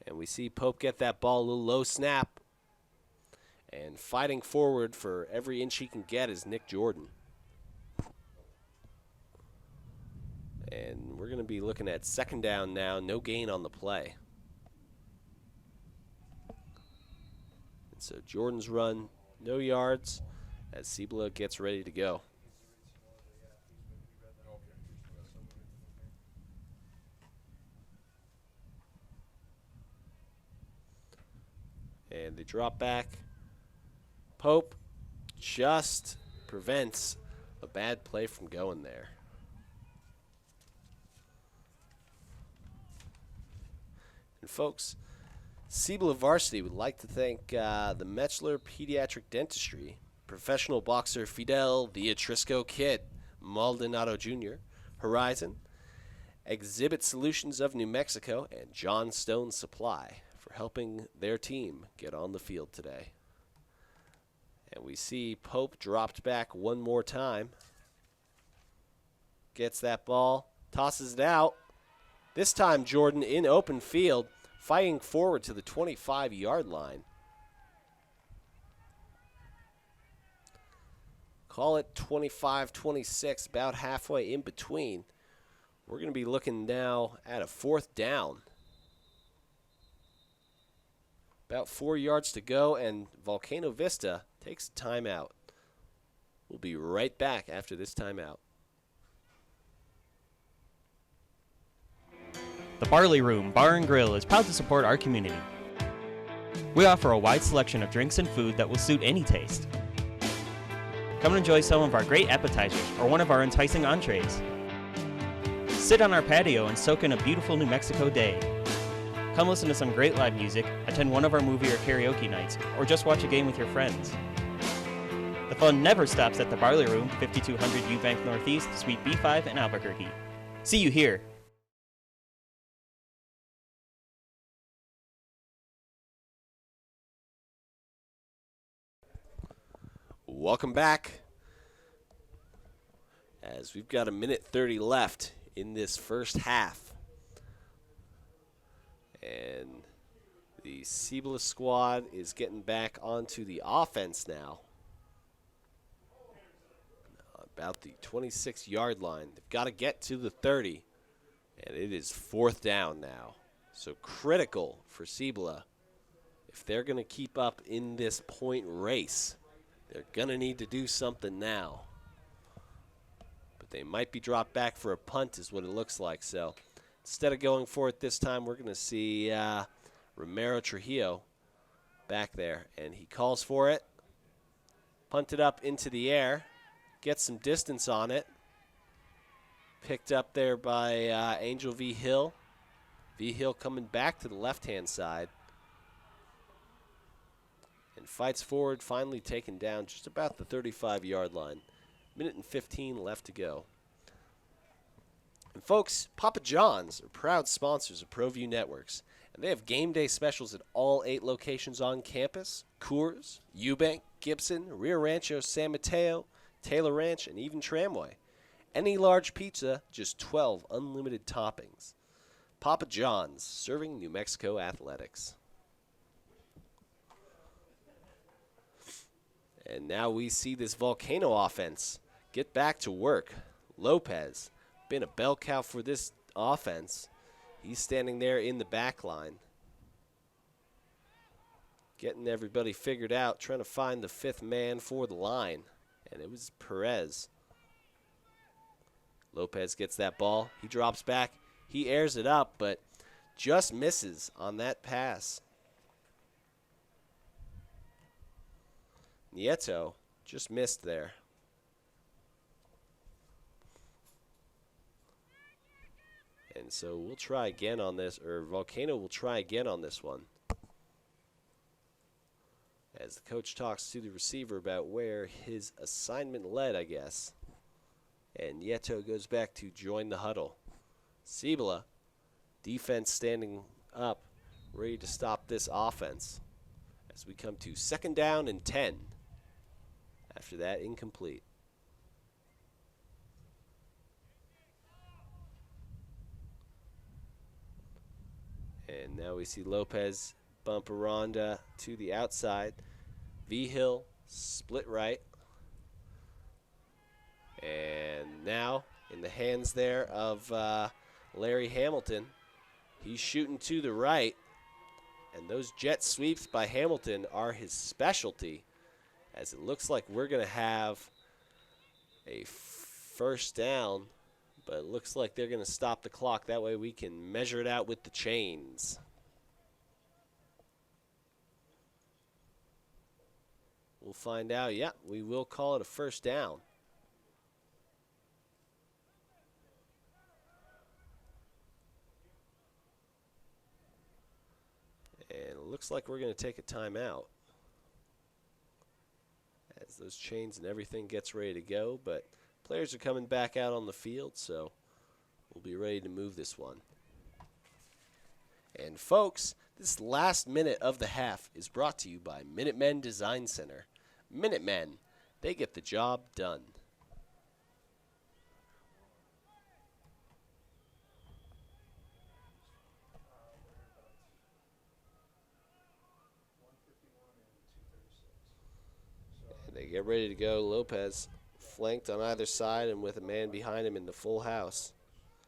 S1: And we see Pope get that ball, a little low snap. And fighting forward for every inch he can get is Nick Jordan. And we're going to be looking at second down now, no gain on the play. And so Jordan's run, no yards, as Cibola gets ready to go. And they drop back. Pope just prevents a bad play from going there. And folks, Cibola Varsity would like to thank the Metzler Pediatric Dentistry, professional boxer Fidel Villatrisco Kid, Maldonado Jr., Horizon, Exhibit Solutions of New Mexico, and John Stone Supply for helping their team get on the field today. And we see Pope dropped back one more time. Gets that ball, tosses it out. This time Jordan in open field, fighting forward to the 25-yard line. Call it 25-26, about halfway in between. We're going to be looking now at a 4th down. About 4 yards to go, and Volcano Vista takes a timeout. We'll be right back after this timeout.
S11: The Barley Room Bar and Grill is proud to support our community. We offer a wide selection of drinks and food that will suit any taste. Come and enjoy some of our great appetizers or one of our enticing entrees. Sit on our patio and soak in a beautiful New Mexico day. Come listen to some great live music, attend one of our movie or karaoke nights, or just watch a game with your friends. The fun never stops at the Barley Room, 5200 Eubank Northeast, Suite B5 in Albuquerque. See you here.
S1: Welcome back. As we've got 1:30 left in this first half. And the Cibola squad is getting back onto the offense now. About the 26-yard line. They've got to get to the 30. And it is 4th down now. So critical for Cibola. If they're going to keep up in this point race, they're going to need to do something now. But they might be dropped back for a punt is what it looks like. So instead of going for it this time, we're going to see Romero Trujillo back there. And he calls for it. Punted up into the air. Gets some distance on it. Picked up there by Angel V. Hill. V-Hill coming back to the left-hand side. And fights forward, finally taken down just about the 35-yard line. Minute and 15 left to go. And folks, Papa John's are proud sponsors of ProView Networks. And they have game day specials at all 8 locations on campus: Cougars, Eubank, Gibson, Rio Rancho, San Mateo, Taylor Ranch, and even Tramway. Any large pizza, just 12 unlimited toppings. Papa John's, serving New Mexico athletics. And now we see this Volcano offense get back to work. Lopez, been a bell cow for this offense. He's standing there in the back line, getting everybody figured out, trying to find the 5th man for the line. And it was Perez. Lopez gets that ball. He drops back. He airs it up, but just misses on that pass. Nieto just missed there. And so we'll try again on this, or Volcano will try again on this one. As the coach talks to the receiver about where his assignment led, I guess. And Nieto goes back to join the huddle. Cibola, defense standing up, ready to stop this offense. As we come to 2nd down and 10. After that, incomplete. And now we see Lopez bump Aranda to the outside. V-Hill split right. And now in the hands there of Larry Hamilton. He's shooting to the right. And those jet sweeps by Hamilton are his specialty, as it looks like we're going to have a 1st down, but it looks like they're going to stop the clock. That way we can measure it out with the chains. We'll find out. Yeah, we will call it a 1st down. And it looks like we're going to take a timeout as those chains and everything gets ready to go. But players are coming back out on the field, so we'll be ready to move this one. And folks, this last minute of the half is brought to you by Minutemen Design Center. Minutemen, they get the job done. They get ready to go. Lopez flanked on either side and with a man behind him in the full house.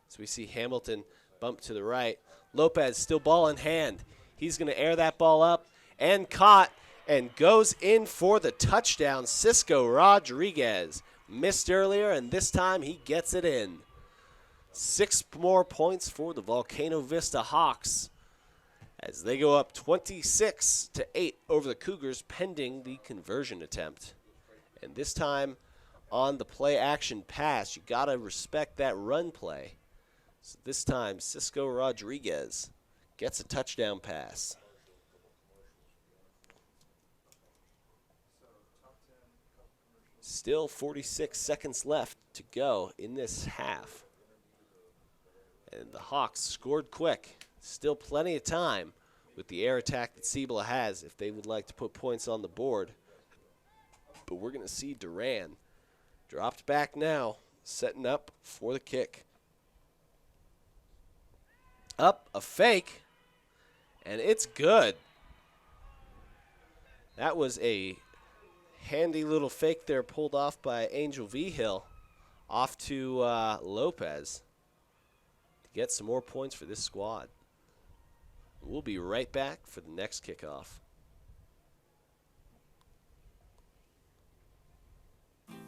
S1: So we see Hamilton bump to the right. Lopez still ball in hand. He's going to air that ball up and caught and goes in for the touchdown. Cisco Rodriguez missed earlier, and this time he gets it in. 6 more points for the Volcano Vista Hawks as they go up 26-8 over the Cougars pending the conversion attempt. And this time on the play action pass, you got to respect that run play. So this time Cisco Rodriguez gets a touchdown pass. Still 46 seconds left to go in this half. And the Hawks scored quick. Still plenty of time with the air attack that Cibola has if they would like to put points on the board. But we're going to see Duran dropped back now, setting up for the kick. Up, a fake, and it's good. That was a handy little fake there pulled off by Angel V-Hill off to Lopez to get some more points for this squad. We'll be right back for the next kickoff.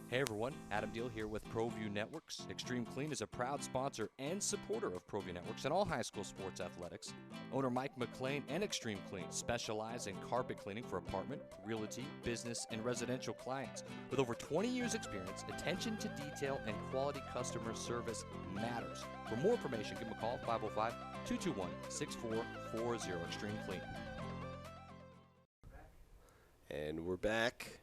S2: Hey everyone, Adam Deal here with ProView Networks. Extreme Clean is a proud sponsor and supporter of ProView Networks and all high school sports athletics. Owner Mike McLean and Extreme Clean specialize in carpet cleaning for apartment, realty, business, and residential clients. With over 20 years experience, attention to detail and quality customer service matters. For more information, give them a call, 505-221-6440, Extreme Clean.
S1: And we're back.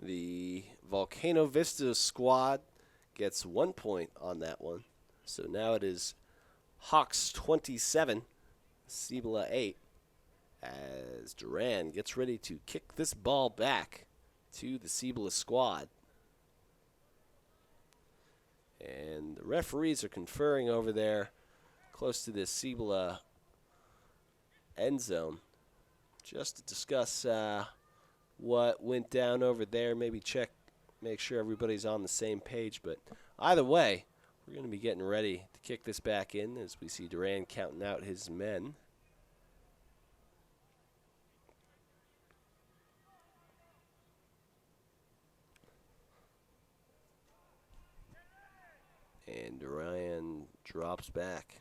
S1: The Volcano Vista squad gets 1 point on that one. So now it is Hawks 27, Cibola 8, as Duran gets ready to kick this ball back to the Cibola squad. And the referees are conferring over there close to the Cibola end zone just to discuss what went down over there, maybe make sure everybody's on the same page. But either way, we're going to be getting ready to kick this back in as we see Duran counting out his men. And Duran drops back.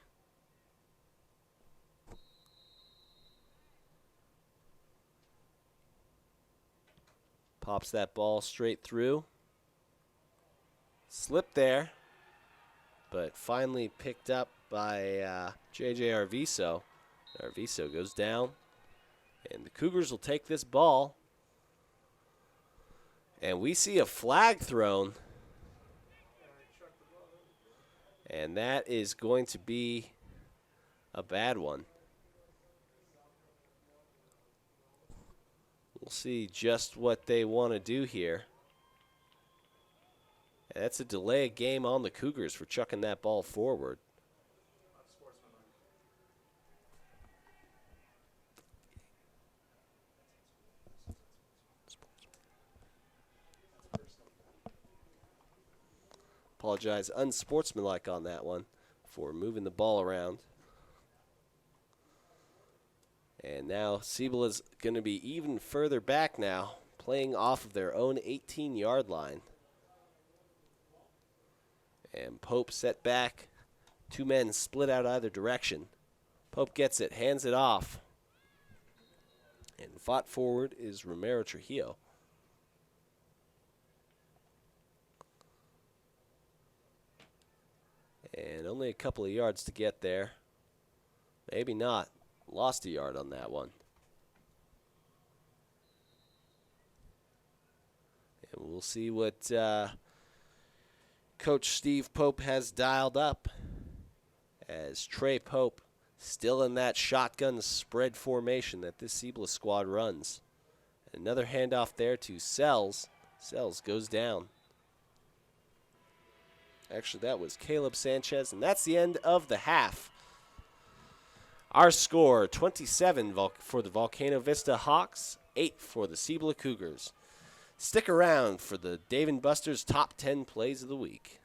S1: Pops that ball straight through. Slipped there, but finally picked up by J.J. Arviso. Arviso goes down, and the Cougars will take this ball. And we see a flag thrown. And that is going to be a bad one. We'll see just what they want to do here. And that's a delay of game on the Cougars for chucking that ball forward. Apologize, unsportsmanlike on that one for moving the ball around. And now Cibola's going to be even further back now, playing off of their own 18-yard line. And Pope set back. Two men split out either direction. Pope gets it, hands it off. And fought forward is Romero Trujillo. And only a couple of yards to get there. Maybe not. Lost a yard on that one. And we'll see what Coach Steve Pope has dialed up, as Trey Pope still in that shotgun spread formation that this Cibola squad runs. Another handoff there to Sells. Sells goes down. Actually, that was Caleb Sanchez, and that's the end of the half. Our score, 27 for the Volcano Vista Hawks, 8 for the Cibola Cougars. Stick around for the Dave & Buster's Top 10 Plays of the Week.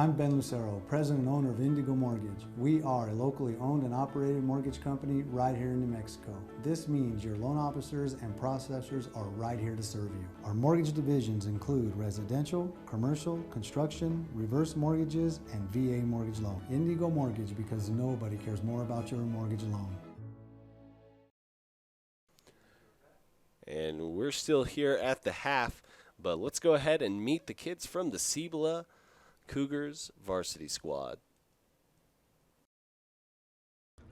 S5: I'm Ben Lucero, president and owner of Indigo Mortgage. We are a locally owned and operated mortgage company right here in New Mexico. This means your loan officers and processors are right here to serve you. Our mortgage divisions include residential, commercial, construction, reverse mortgages, and VA mortgage loan. Indigo Mortgage, because nobody cares more about your mortgage loan.
S1: And we're still here at the half, but let's go ahead and meet the kids from the Cibola Cougars varsity squad.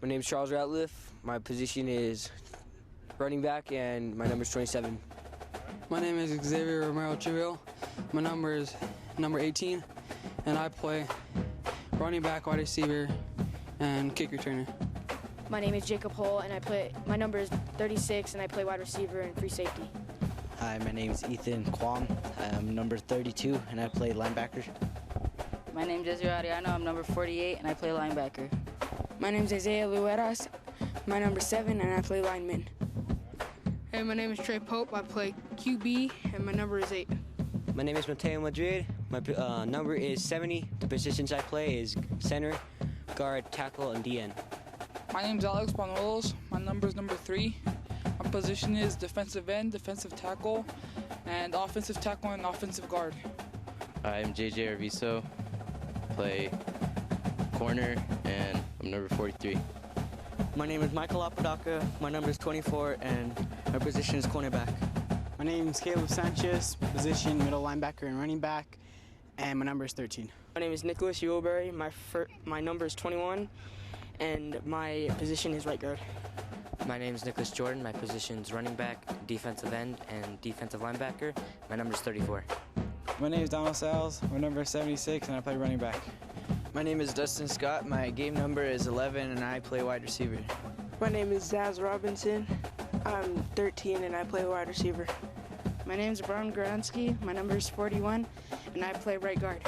S12: My name is Charles Ratliff. My position is running back, and my number is 27.
S13: My name is Xavier Romero Chivil. My number is number 18, and I play running back, wide receiver, and kick returner.
S14: My name is Jacob Hull, and my number is 36, and I play wide receiver and free safety.
S15: Hi, my name is Ethan Kwam. I'm number 32, and I play linebacker.
S16: My name is Ezra Ariano. I'm number 48, and I play linebacker.
S17: My name is Isaiah Lueras. My number 7, and I play lineman.
S18: Hey, my name is Trey Pope. I play QB, and my number is 8.
S19: My name is Mateo Madrid. My number is 70. The positions I play is center, guard, tackle, and DN.
S13: My name is Alex Panuelos. My number is number 3. My position is defensive end, defensive tackle, and offensive tackle and offensive guard.
S20: I'm JJ Arviso. Play corner, and I'm number 43.
S21: My name is Michael Apodaca. My number is 24, and my position is cornerback.
S22: My name is Caleb Sanchez. Position middle linebacker and running back, and my number is 13.
S23: My name is Nicholas Uleberry. My number is 21, and my position is right guard.
S24: My name is Nicholas Jordan. My position is running back, defensive end, and defensive linebacker. My number is 34.
S25: My name is Donald Sales. My number is 76, and I play running back.
S26: My name is Dustin Scott. My game number is 11, and I play wide receiver.
S27: My name is Zaz Robinson. I'm 13, and I play wide receiver.
S28: My name is Brian Gransky. My number is 41, and I play right guard.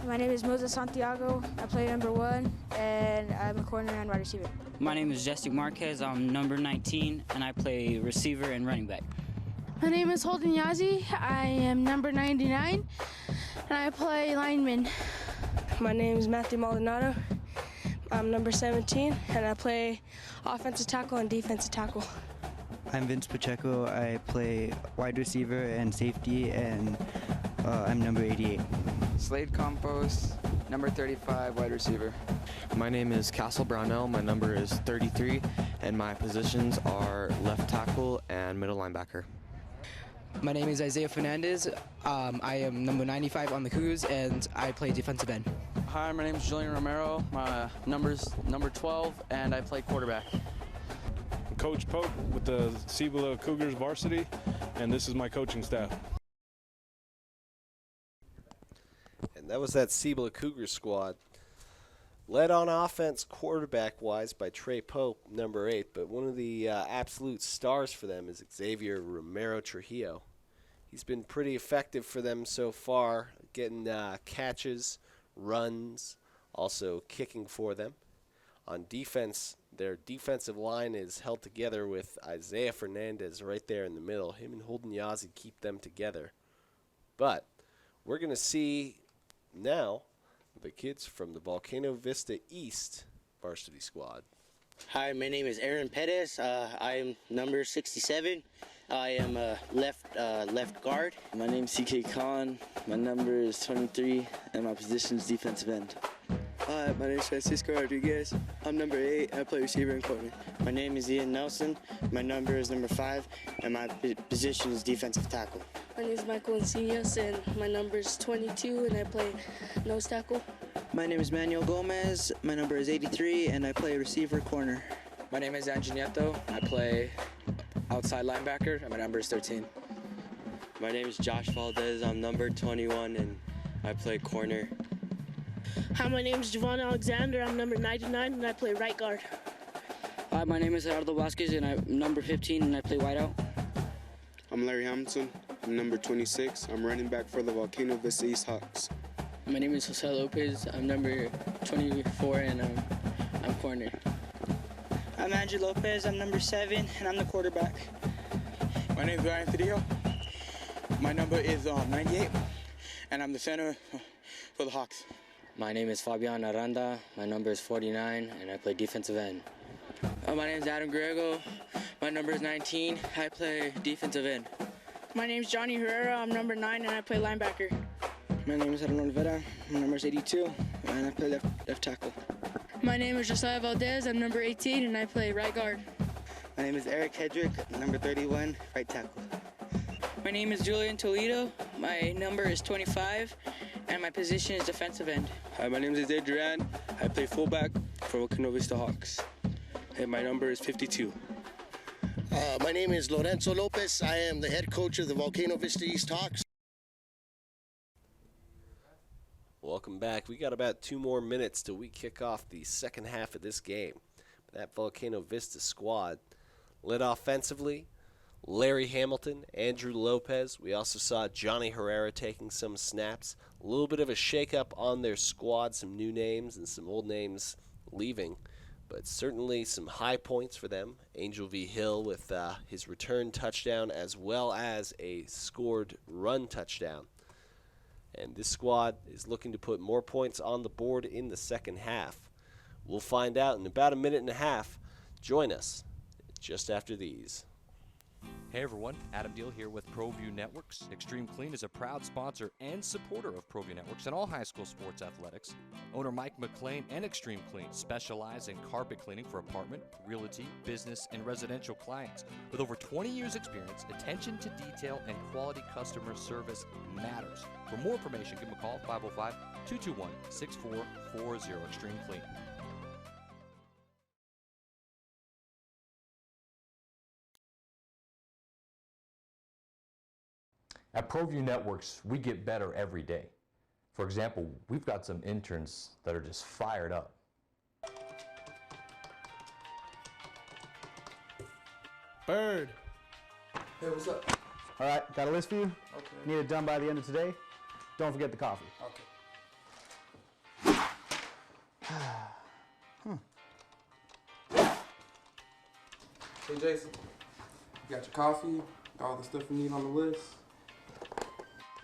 S29: My name is Moses Santiago. I play number 1, and I'm a corner and wide receiver.
S30: My name is Jesse Marquez. I'm number 19, and I play receiver and running back.
S31: My name is Holden Yazi. I am number 99, and I play lineman.
S27: My name is Matthew Maldonado. I'm number 17, and I play offensive tackle and defensive tackle.
S32: I'm Vince Pacheco. I play wide receiver and safety, and I'm number 88.
S33: Slade Campos, number 35, wide receiver.
S34: My name is Castle Brownell. My number is 33, and my positions are left tackle and middle linebacker.
S12: My name is Isaiah Fernandez. I am number 95 on the Cougars, and I play defensive end.
S35: Hi, my name is Julian Romero. My number's number 12, and I play quarterback.
S36: I'm Coach Pope with the Cibola Cougars varsity, and this is my coaching staff.
S1: And that was that Cibola Cougars squad. Led on offense quarterback-wise by Trey Pope, number 8, but one of the absolute stars for them is Xavier Romero Trujillo. He's been pretty effective for them so far, getting catches, runs, also kicking for them. On defense, their defensive line is held together with Isaiah Fernandez right there in the middle. Him and Holden Yazi keep them together. But we're going to see now the kids from the Volcano Vista East varsity squad.
S37: Hi, my name is Aaron Pettis. I am number 67. I am left guard.
S38: My name is CK Khan. My number is 23, and my position is defensive end.
S39: Hi, my name is Francisco Rodriguez. I'm number 8. I play receiver and corner.
S37: My name is Ian Nelson. My number is number 5, and my position is defensive tackle.
S40: My name is Michael Encinas, and my number is 22, and I play nose tackle.
S41: My name is Manuel Gomez. My number is 83, and I play receiver corner.
S42: My name is Angie Nieto. I play outside linebacker, and my number is 13.
S43: My name is Josh Valdez. I'm number 21, and I play corner.
S44: Hi, my name is Javon Alexander. I'm number 99, and I play right guard.
S45: Hi, my name is Gerardo Vasquez, and I'm number 15, and I play wideout.
S46: I'm Larry Hamilton. I'm number 26. I'm running back for the Volcano Vista East Hawks.
S47: My name is Jose Lopez. I'm number 24, and I'm corner.
S48: I'm Andrew Lopez. I'm number 7, and I'm the quarterback.
S49: My name is Ryan Cedillo. My number is 98, and I'm the center for the Hawks.
S47: My name is Fabian Aranda. My number is 49, and I play defensive end.
S43: My name is Adam Grego. My number is 19. I play defensive end.
S44: My name is Johnny Herrera. I'm number 9, and I play linebacker.
S41: My name is Aaron Olvera. My number is 82, and I play left tackle.
S44: My name is Josiah Valdez. I'm number 18, and I play right guard.
S41: My name is Eric Hedrick, number 31, right tackle.
S47: My name is Julian Toledo. My number is 25, and my position is defensive end.
S46: Hi, my name is Isaiah Duran. I play fullback for Volcano Vista Hawks, and my number is 52.
S2: My name is Lorenzo Lopez. I am the head coach of the Volcano Vista East Hawks.
S1: Welcome back. We got about 2 more minutes till we kick off the second half of this game. That Volcano Vista squad led offensively, Larry Hamilton, Andrew Lopez. We also saw Johnny Herrera taking some snaps. A little bit of a shakeup on their squad, some new names and some old names leaving, but certainly some high points for them. Angel V. Hill with his return touchdown as well as a scored run touchdown. And this squad is looking to put more points on the board in the second half. We'll find out in about a minute and a half. Join us just after these.
S3: Hey everyone, Adam Deal here with ProView Networks. Extreme Clean is a proud sponsor and supporter of ProView Networks and all high school sports athletics. Owner Mike McLean and Extreme Clean specialize in carpet cleaning for apartment, realty, business, and residential clients. With over 20 years experience, attention to detail and quality customer service matters. For more information, give them a call, 505-221-6440, Extreme Clean.
S4: At ProView Networks, we get better every day. For example, we've got some interns that are just fired up.
S5: Bird. Hey, what's up?
S6: All right, got a list for you.
S5: Okay.
S6: Need it done by the end of today. Don't forget the coffee.
S5: Okay. Hey, Jason. You got your coffee, all the stuff you need on the list.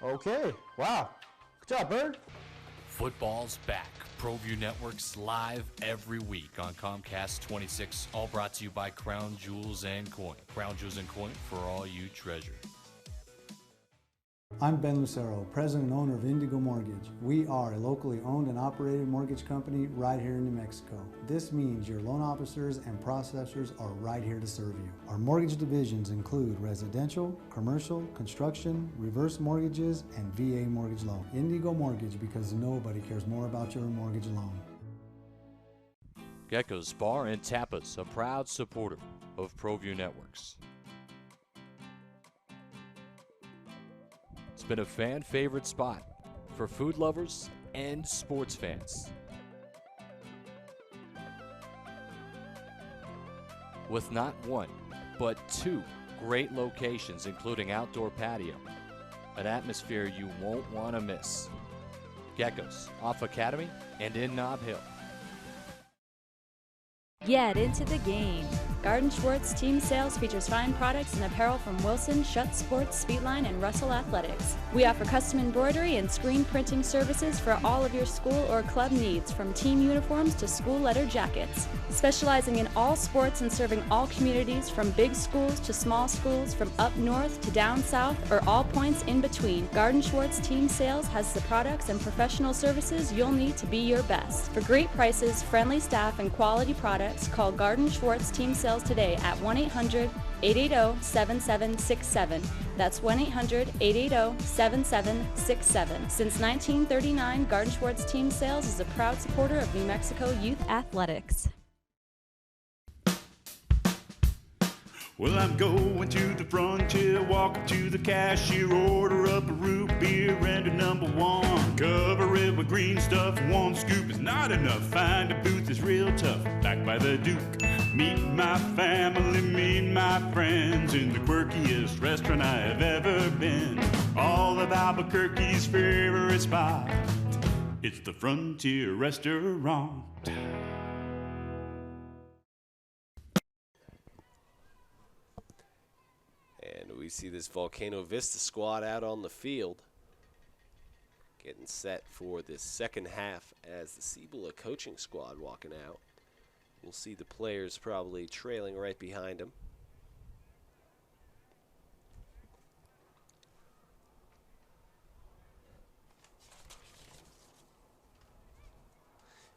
S6: Okay, wow. Good job, Bird.
S7: Football's back. ProView Networks live every week on Comcast 26. All brought to you by Crown Jewels and Coin. Crown Jewels and Coin for all you treasure.
S8: I'm Ben Lucero, president and owner of Indigo Mortgage. We are a locally owned and operated mortgage company right here in New Mexico. This means your loan officers and processors are right here to serve you. Our mortgage divisions include residential, commercial, construction, reverse mortgages, and VA mortgage loan. Indigo Mortgage, because nobody cares more about your mortgage loan.
S7: Gecko's Bar and Tapas, a proud supporter of ProView Networks. It's been a fan favorite spot for food lovers and sports fans. With not one, but 2 great locations, including outdoor patio, an atmosphere you won't want to miss. Gecko's, off Academy and in Nob Hill.
S9: Get into the game. Garden Schwartz Team Sales features fine products and apparel from Wilson, Schutt Sports, Speedline, and Russell Athletics. We offer custom embroidery and screen printing services for all of your school or club needs, from team uniforms to school letter jackets. Specializing in all sports and serving all communities, from big schools to small schools, from up north to down south, or all points in between, Garden Schwartz Team Sales has the products and professional services you'll need to be your best. For great prices, friendly staff, and quality products, call Garden Schwartz Team Sales today at 1-800-880-7767. That's 1-800-880-7767. Since 1939, Garden Schwartz Team Sales is a proud supporter of New Mexico youth athletics.
S10: Well, I'm going to the frontier, walk up to the cashier, order up a root beer and a number 1. Cover it with green stuff, 1 scoop is not enough. Find a booth is real tough, back by the Duke. Meet my family, meet my friends in the quirkiest restaurant I have ever been. All of Albuquerque's favorite spot, it's the Frontier Restaurant.
S1: And we see this Volcano Vista squad out on the field. getting set for this second half as the Cibola coaching squad walking out. We'll see the players probably trailing right behind them.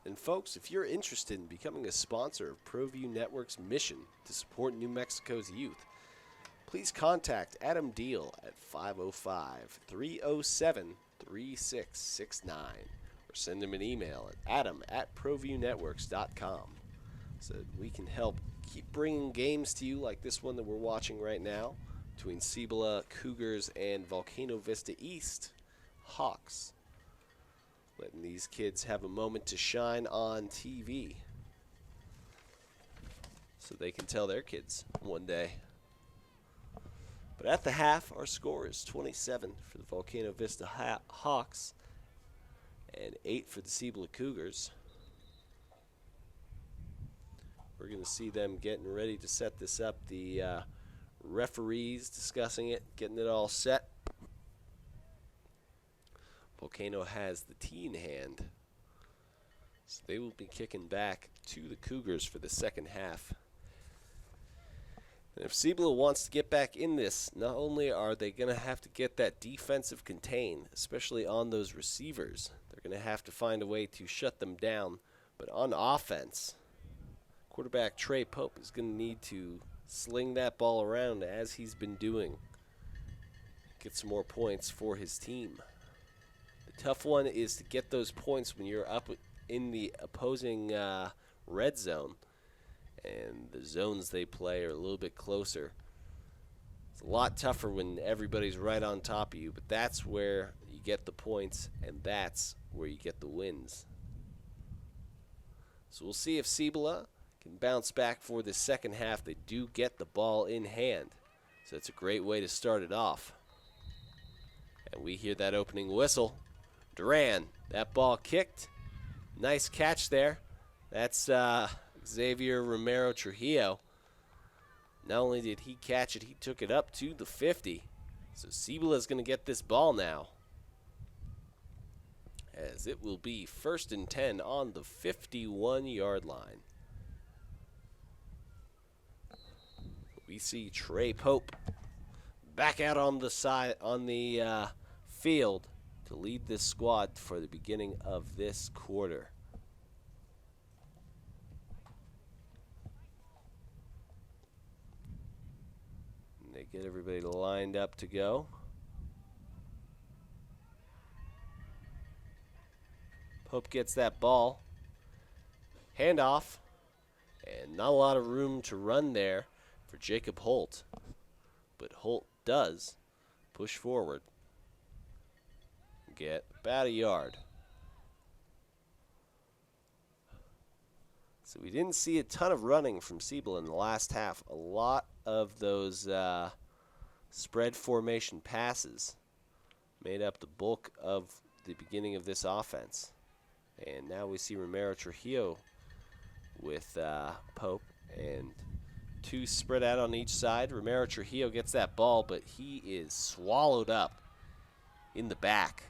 S1: And folks, if you're interested in becoming a sponsor of ProView Network's mission to support New Mexico's youth, please contact Adam Deal at 505-307-3669 or send him an email at adam@proviewNetworks.com so that we can help keep bringing games to you like this one that we're watching right now between Cibola, Cougars, and Volcano Vista East Hawks. Letting these kids have a moment to shine on TV so they can tell their kids one day. But at the half, our score is 27 for the Volcano Vista Hawks and 8 for the Cibola Cougars. We're going to see them getting ready to set this up. The referees discussing it, getting it all set. Volcano has the tee in hand, so they will be kicking back to the Cougars for the second half. And if Cibola wants to get back in this, not only are they going to have to get that defensive contain, especially on those receivers, they're going to have to find a way to shut them down. But on offense, quarterback Trey Pope is going to need to sling that ball around as he's been doing, get some more points for his team. The tough one is to get those points when you're up in the opposing red zone, and the zones they play are a little bit closer. It's a lot tougher when everybody's right on top of you, but that's where you get the points, and that's where you get the wins. So we'll see if Cibola can bounce back for the second half. They do get the ball in hand, so it's a great way to start it off. And we hear that opening whistle. Duran, that ball kicked. Nice catch there. That's Xavier Romero Trujillo. Not only did he catch it, he took it up to the 50. So Cibola is going to get this ball now, as it will be 1st and 10 on the 51-yard line. We see Trey Pope back out on the side on the field to lead this squad for the beginning of this quarter. And they get everybody lined up to go. Pope gets that ball. Handoff. And not a lot of room to run there for Jacob Holt. But Holt does push forward. Get about a yard. So we didn't see a ton of running from Cibola in the last half. A lot of those spread formation passes made up the bulk of the beginning of this offense. And now we see Romero Trujillo with Pope, and two spread out on each side. Romero Trujillo gets that ball, but he is swallowed up in the back.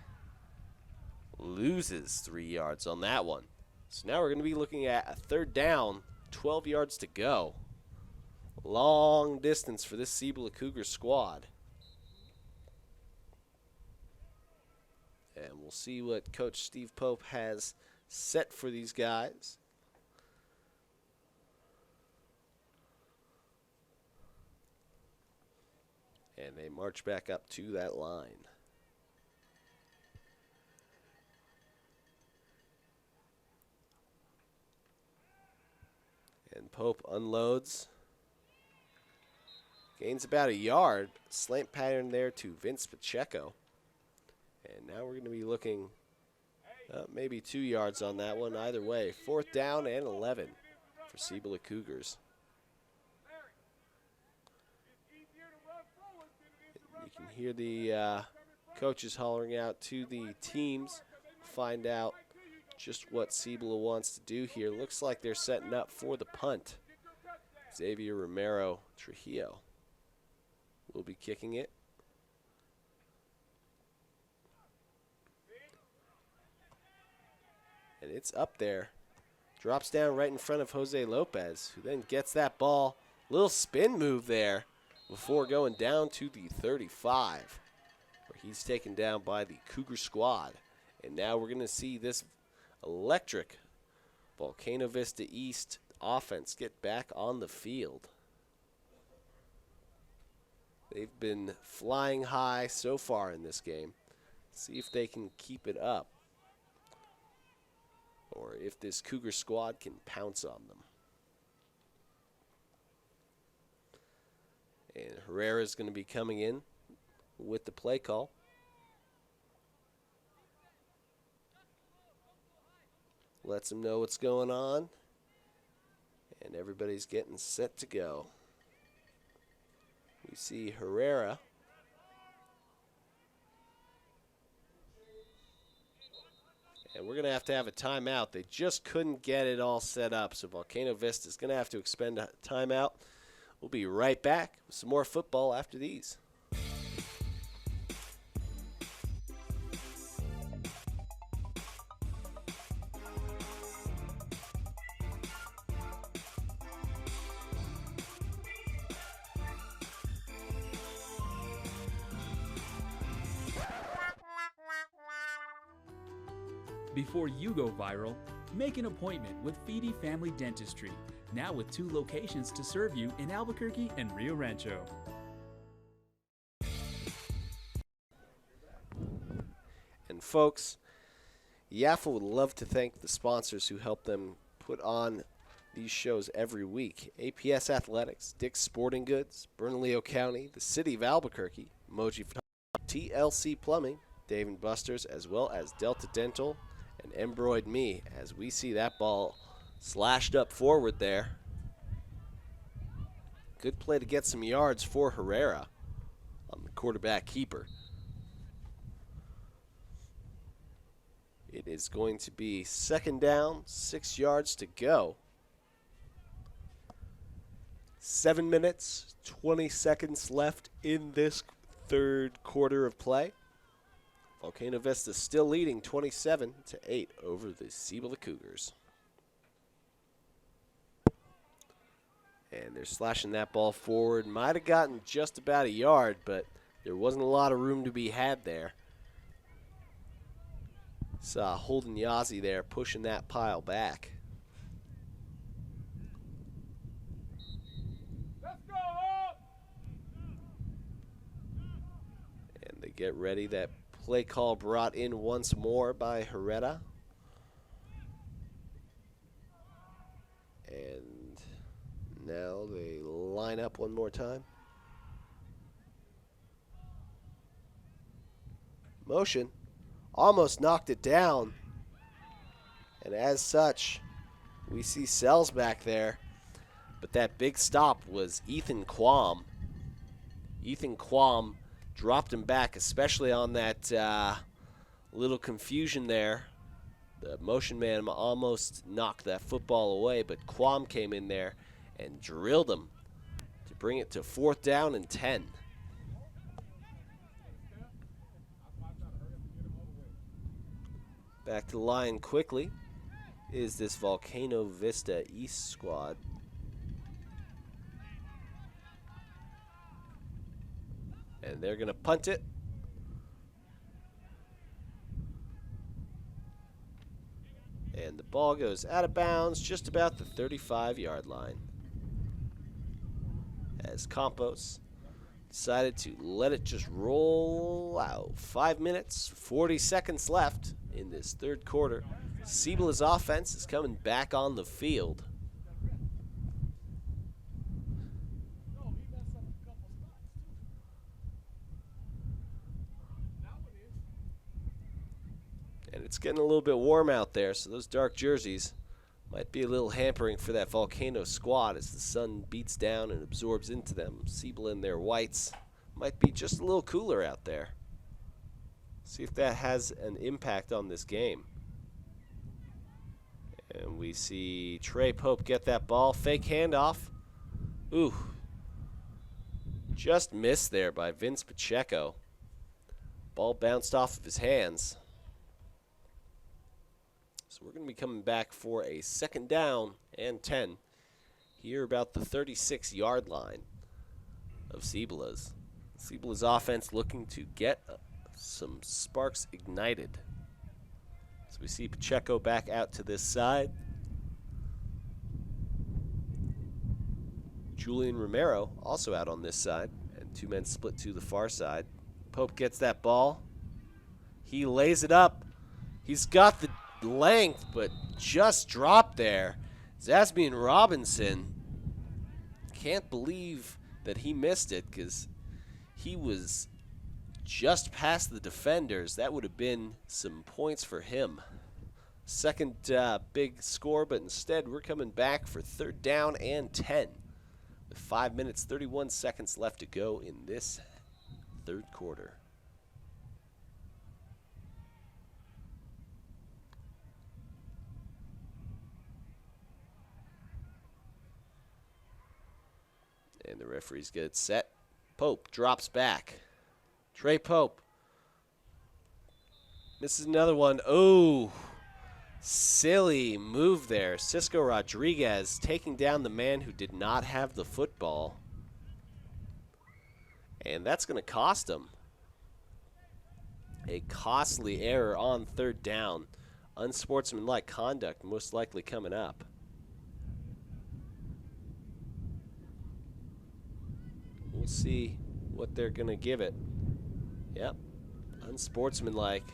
S1: Loses 3 yards on that one. So now we're going to be looking at a 3rd down, 12 yards to go. Long distance for this Cibola Cougars squad. And we'll see what Coach Steve Pope has set for these guys. And they march back up to that line. And Pope unloads. Gains about a yard. Slant pattern there to Vince Pacheco. And now we're going to be looking maybe 2 yards on that one. Either way, 4th down and 11 for Cibola Cougars. You can hear the coaches hollering out to the teams, find out just what Cibola wants to do here. Looks like they're setting up for the punt. Xavier Romero Trujillo will be kicking it. And it's up there. Drops down right in front of Jose Lopez, who then gets that ball. Little spin move there before going down to the 35, where he's taken down by the Cougar squad. And now we're going to see this electric Volcano Vista East offense get back on the field. They've been flying high so far in this game. See if they can keep it up, or if this Cougar squad can pounce on them. And Herrera's going to be coming in with the play call. Lets them know what's going on. And everybody's getting set to go. We see Herrera. And we're going to have a timeout. They just couldn't get it all set up, so Volcano Vista is going to have to expend a timeout. We'll be right back with some more football after these.
S11: Before you go viral, make an appointment with Feedy Family Dentistry, now with 2 locations to serve you in Albuquerque and Rio Rancho.
S1: And folks, YAFL would love to thank the sponsors who help them put on these shows every week. APS Athletics, Dick's Sporting Goods, Bernalillo County, the City of Albuquerque, Moji Photography, TLC Plumbing, Dave & Buster's, as well as Delta Dental and Embroid Me, as we see that ball slashed up forward there. Good play to get some yards for Herrera on the quarterback keeper. It is going to be 2nd down, 6 yards to go. 7 minutes, 20 seconds left in this 3rd quarter of play. Volcano Vista still leading 27-8 over the Cibola Cougars. And they're slashing that ball forward. Might have gotten just about a yard, but there wasn't a lot of room to be had there. Saw Holden Yazzie there pushing that pile back. And they get ready. That play call brought in once more by Herrera. And now they line up one more time. Motion. Almost knocked it down. And as such, we see Sells back there. But that big stop was Ethan Quam. Ethan Quam dropped him back, especially on that little confusion there. The motion man almost knocked that football away, but Quam came in there and drilled him to bring it to 4th down and 10. Back to the line quickly is this Volcano Vista East squad. And they're going to punt it. And the ball goes out of bounds just about the 35-yard line, as Campos decided to let it just roll out. 5 minutes, 40 seconds left in this 3rd quarter. Cibola's offense is coming back on the field. And it's getting a little bit warm out there, so those dark jerseys might be a little hampering for that Volcano squad as the sun beats down and absorbs into them. Cibola in their whites might be just a little cooler out there. See if that has an impact on this game. And we see Trey Pope get that ball. Fake handoff. Ooh. Just missed there by Vince Pacheco. Ball bounced off of his hands. So So we're going to be coming back for a 2nd down and 10 here about the 36-yard line of Cibola's. Cibola's offense looking to get some sparks ignited. So we see Pacheco back out to this side. Julian Romero also out on this side, and 2 men split to the far side. Pope gets that ball. He lays it up. He's got the length, but just dropped there. Zasmian Robinson can't believe that he missed it because he was just past the defenders. That would have been some points for him. Second big score, but instead we're coming back for 3rd down and 10 with 5 minutes, 31 seconds left to go in this 3rd quarter. And the referees get it set. Pope drops back. Trey Pope misses another one. Oh, silly move there. Cisco Rodriguez taking down the man who did not have the football. And that's going to cost him. A costly error on 3rd down. Unsportsmanlike conduct most likely coming up. We'll see what they're going to give it. Yep, unsportsmanlike.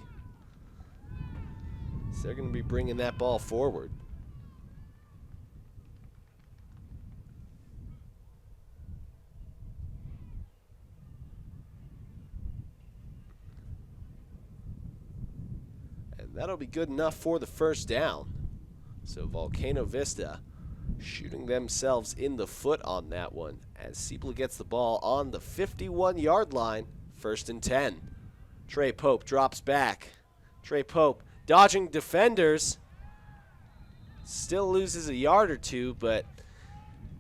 S1: So they're going to be bringing that ball forward. And that'll be good enough for the 1st down. So Volcano Vista shooting themselves in the foot on that one as Cibola gets the ball on the 51-yard line. 1st and 10. Trey Pope drops back. Trey Pope dodging defenders. Still loses a yard or two, but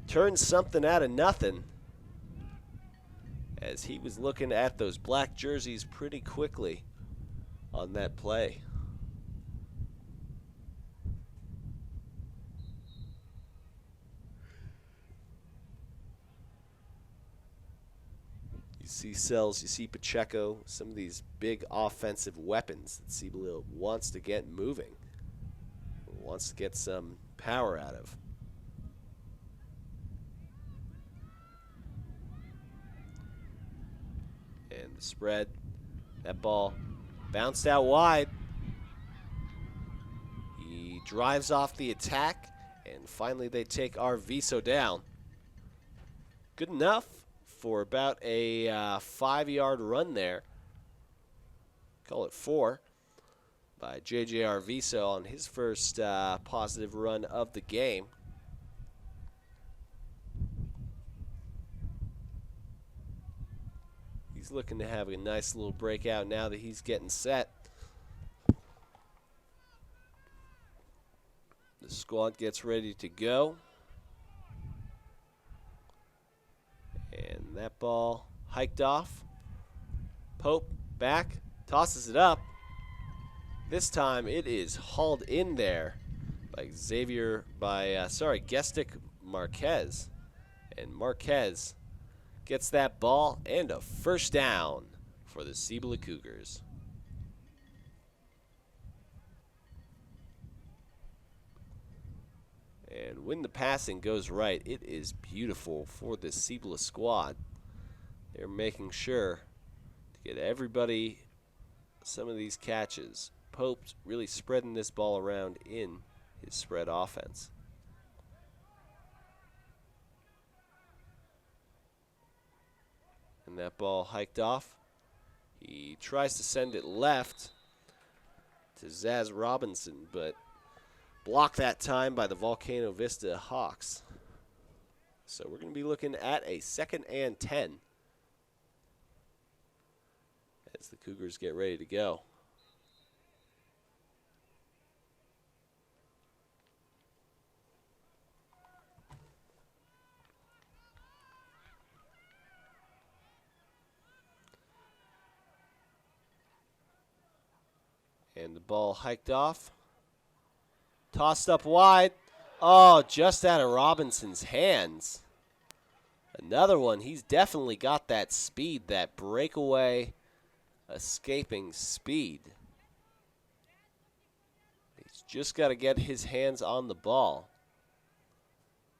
S1: turns something out of nothing as he was looking at those black jerseys pretty quickly on that play. You see Sells, you see Pacheco, some of these big offensive weapons that Cibola wants to get moving, wants to get some power out of. And the spread, that ball bounced out wide. He drives off the attack, and finally they take Arviso down. Good enough for about a 5-yard run there. Call it 4 by J.J. Arviso on his first positive run of the game. He's looking to have a nice little breakout now that he's getting set. The squad gets ready to go. And that ball hiked off. Pope back, tosses it up. This time it is hauled in there by Gestic Marquez. And Marquez gets that ball and a 1st down for the Cibola Cougars. And when the passing goes right, it is beautiful for the Cibola squad. They're making sure to get everybody some of these catches. Pope's really spreading this ball around in his spread offense. And that ball hiked off. He tries to send it left to Zaz Robinson, but blocked that time by the Volcano Vista Hawks. So we're going to be looking at a 2nd and 10 as the Cougars get ready to go. And the ball hiked off. Tossed up wide. Oh, just out of Robinson's hands. Another one. He's definitely got that speed, that breakaway, escaping speed. He's just got to get his hands on the ball.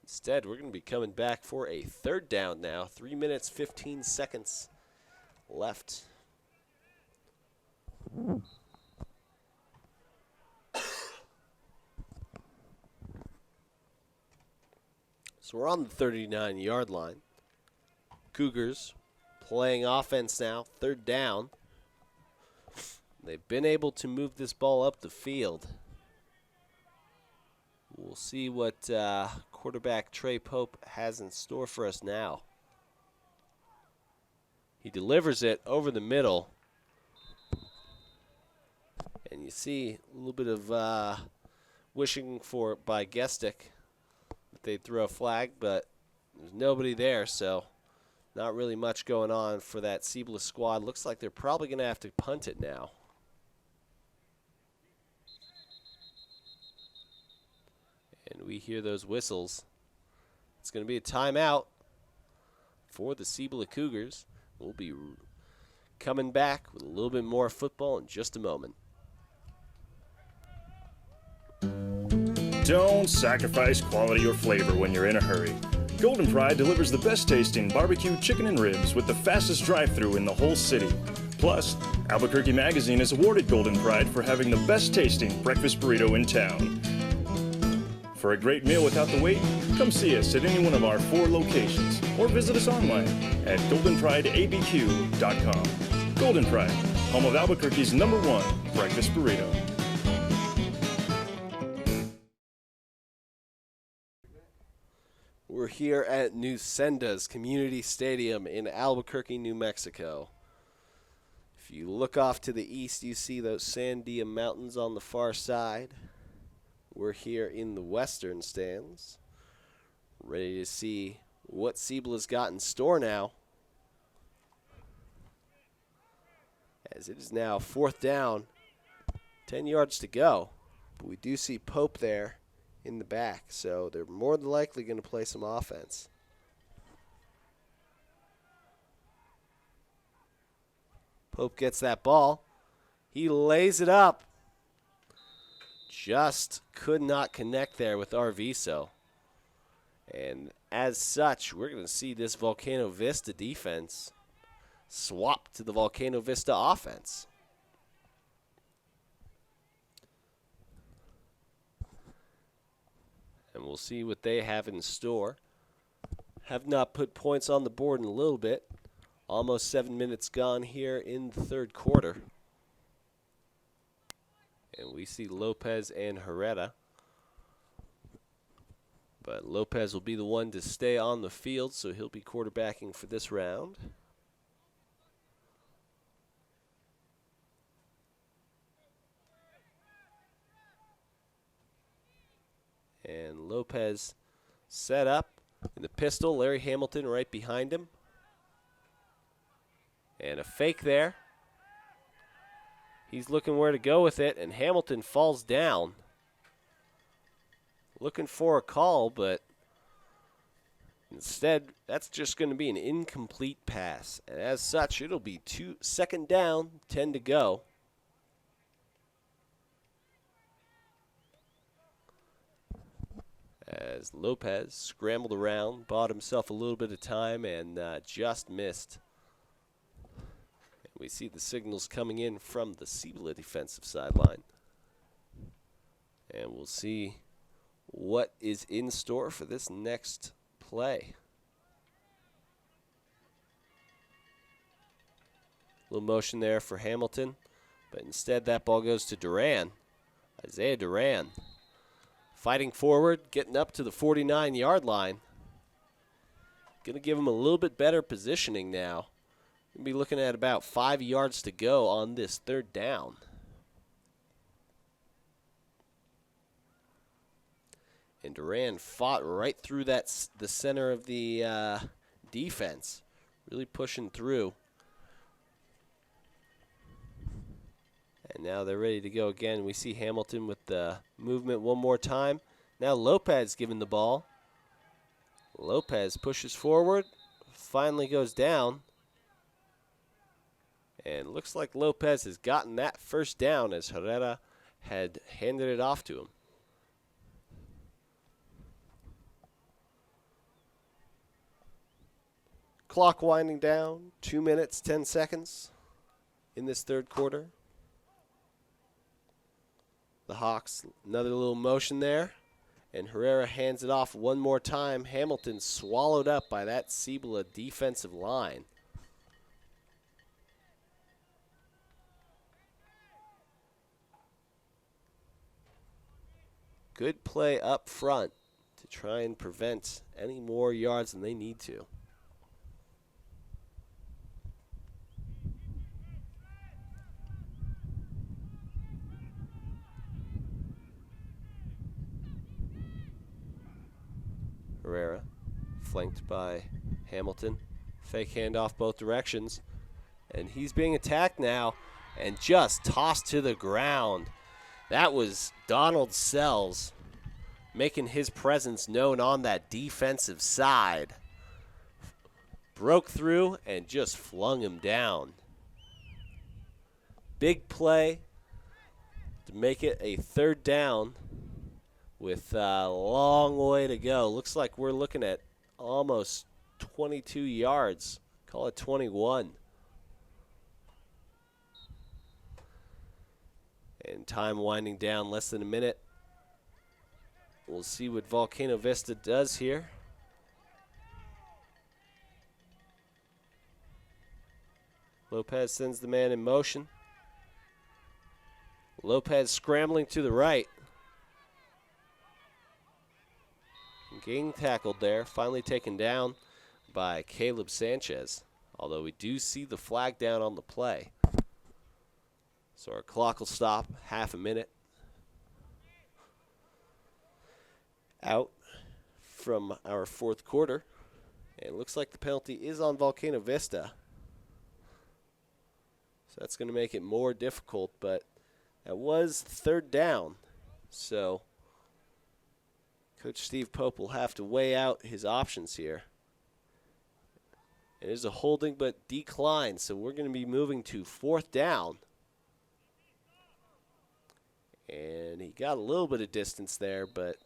S1: Instead, we're going to be coming back for a third down now. 3 minutes, 15 seconds left. So we're on the 39-yard line. Cougars playing offense now, third down. They've been able to move this ball up the field. We'll see what quarterback Trey Pope has in store for us now. He delivers it over the middle. And you see a little bit of wishing for it by Gestick that they'd throw a flag, but there's nobody there, so not really much going on for that Cibola squad. Looks like they're probably going to have to punt it now. And we hear those whistles. It's going to be a timeout for the Cibola Cougars. We'll be coming back with a little bit more football in just a moment.
S12: Don't sacrifice quality or flavor when you're in a hurry. Golden Pride delivers the best tasting barbecue chicken and ribs with the fastest drive-thru in the whole city. Plus, Albuquerque Magazine has awarded Golden Pride for having the best tasting breakfast burrito in town. For a great meal without the wait, come see us at any one of our 4 locations or visit us online at goldenprideabq.com. Golden Pride, home of Albuquerque's #1 breakfast burrito.
S1: We're here at New Sendas Community Stadium in Albuquerque, New Mexico. If you look off to the east, you see those Sandia Mountains on the far side. We're here in the western stands, ready to see what Cibola's got in store now. As it is now 4th down, 10 yards to go. But we do see Pope there in the back, so they're more than likely going to play some offense. Pope gets that ball. He lays it up. Just could not connect there with Arviso. And as such, we're going to see this Volcano Vista defense swap to the Volcano Vista offense. And we'll see what they have in store. Have not put points on the board in a little bit. Almost 7 minutes gone here in the third quarter. And we see Lopez and Herrera. But Lopez will be the one to stay on the field, so he'll be quarterbacking for this round. And Lopez set up in the pistol. Larry Hamilton right behind him. And a fake there. He's looking where to go with it, and Hamilton falls down. Looking for a call, but instead, that's just going to be an incomplete pass. And as such, it'll be 2nd down, 10 to go. As Lopez scrambled around, bought himself a little bit of time, and just missed. We see the signals coming in from the Cibola defensive sideline. And we'll see what is in store for this next play. A little motion there for Hamilton, but instead that ball goes to Duran. Isaiah Duran fighting forward, getting up to the 49-yard line. Going to give him a little bit better positioning now. We'll be looking at about 5 yards to go on this 3rd down. And Duran fought right through the center of the defense, really pushing through. And now they're ready to go again. We see Hamilton with the movement one more time. Now Lopez giving the ball. Lopez pushes forward, finally goes down. And looks like Lopez has gotten that first down as Herrera had handed it off to him. Clock winding down, 2 minutes, 10 seconds in this third quarter. The Hawks, another little motion there. And Herrera hands it off one more time. Hamilton swallowed up by that Cibola defensive line. Good play up front to try and prevent any more yards than they need to. Herrera, flanked by Hamilton. Fake handoff both directions. And he's being attacked now and just tossed to the ground. That was Donald Sells making his presence known on that defensive side. Broke through and just flung him down. Big play to make it a third down with a long way to go. Looks like we're looking at almost 22 yards. Call it 21. And time winding down, less than a minute. We'll see what Volcano Vista does here. Lopez sends the man in motion. Lopez scrambling to the right. Getting tackled there, finally taken down by Caleb Sanchez. Although we do see the flag down on the play. So our clock will stop, half a minute. Out from our fourth quarter. And it looks like the penalty is on Volcano Vista. So that's going to make it more difficult, but that was third down. So Coach Steve Pope will have to weigh out his options here. It is a holding but decline, so we're going to be moving to fourth down. And he got a little bit of distance there, but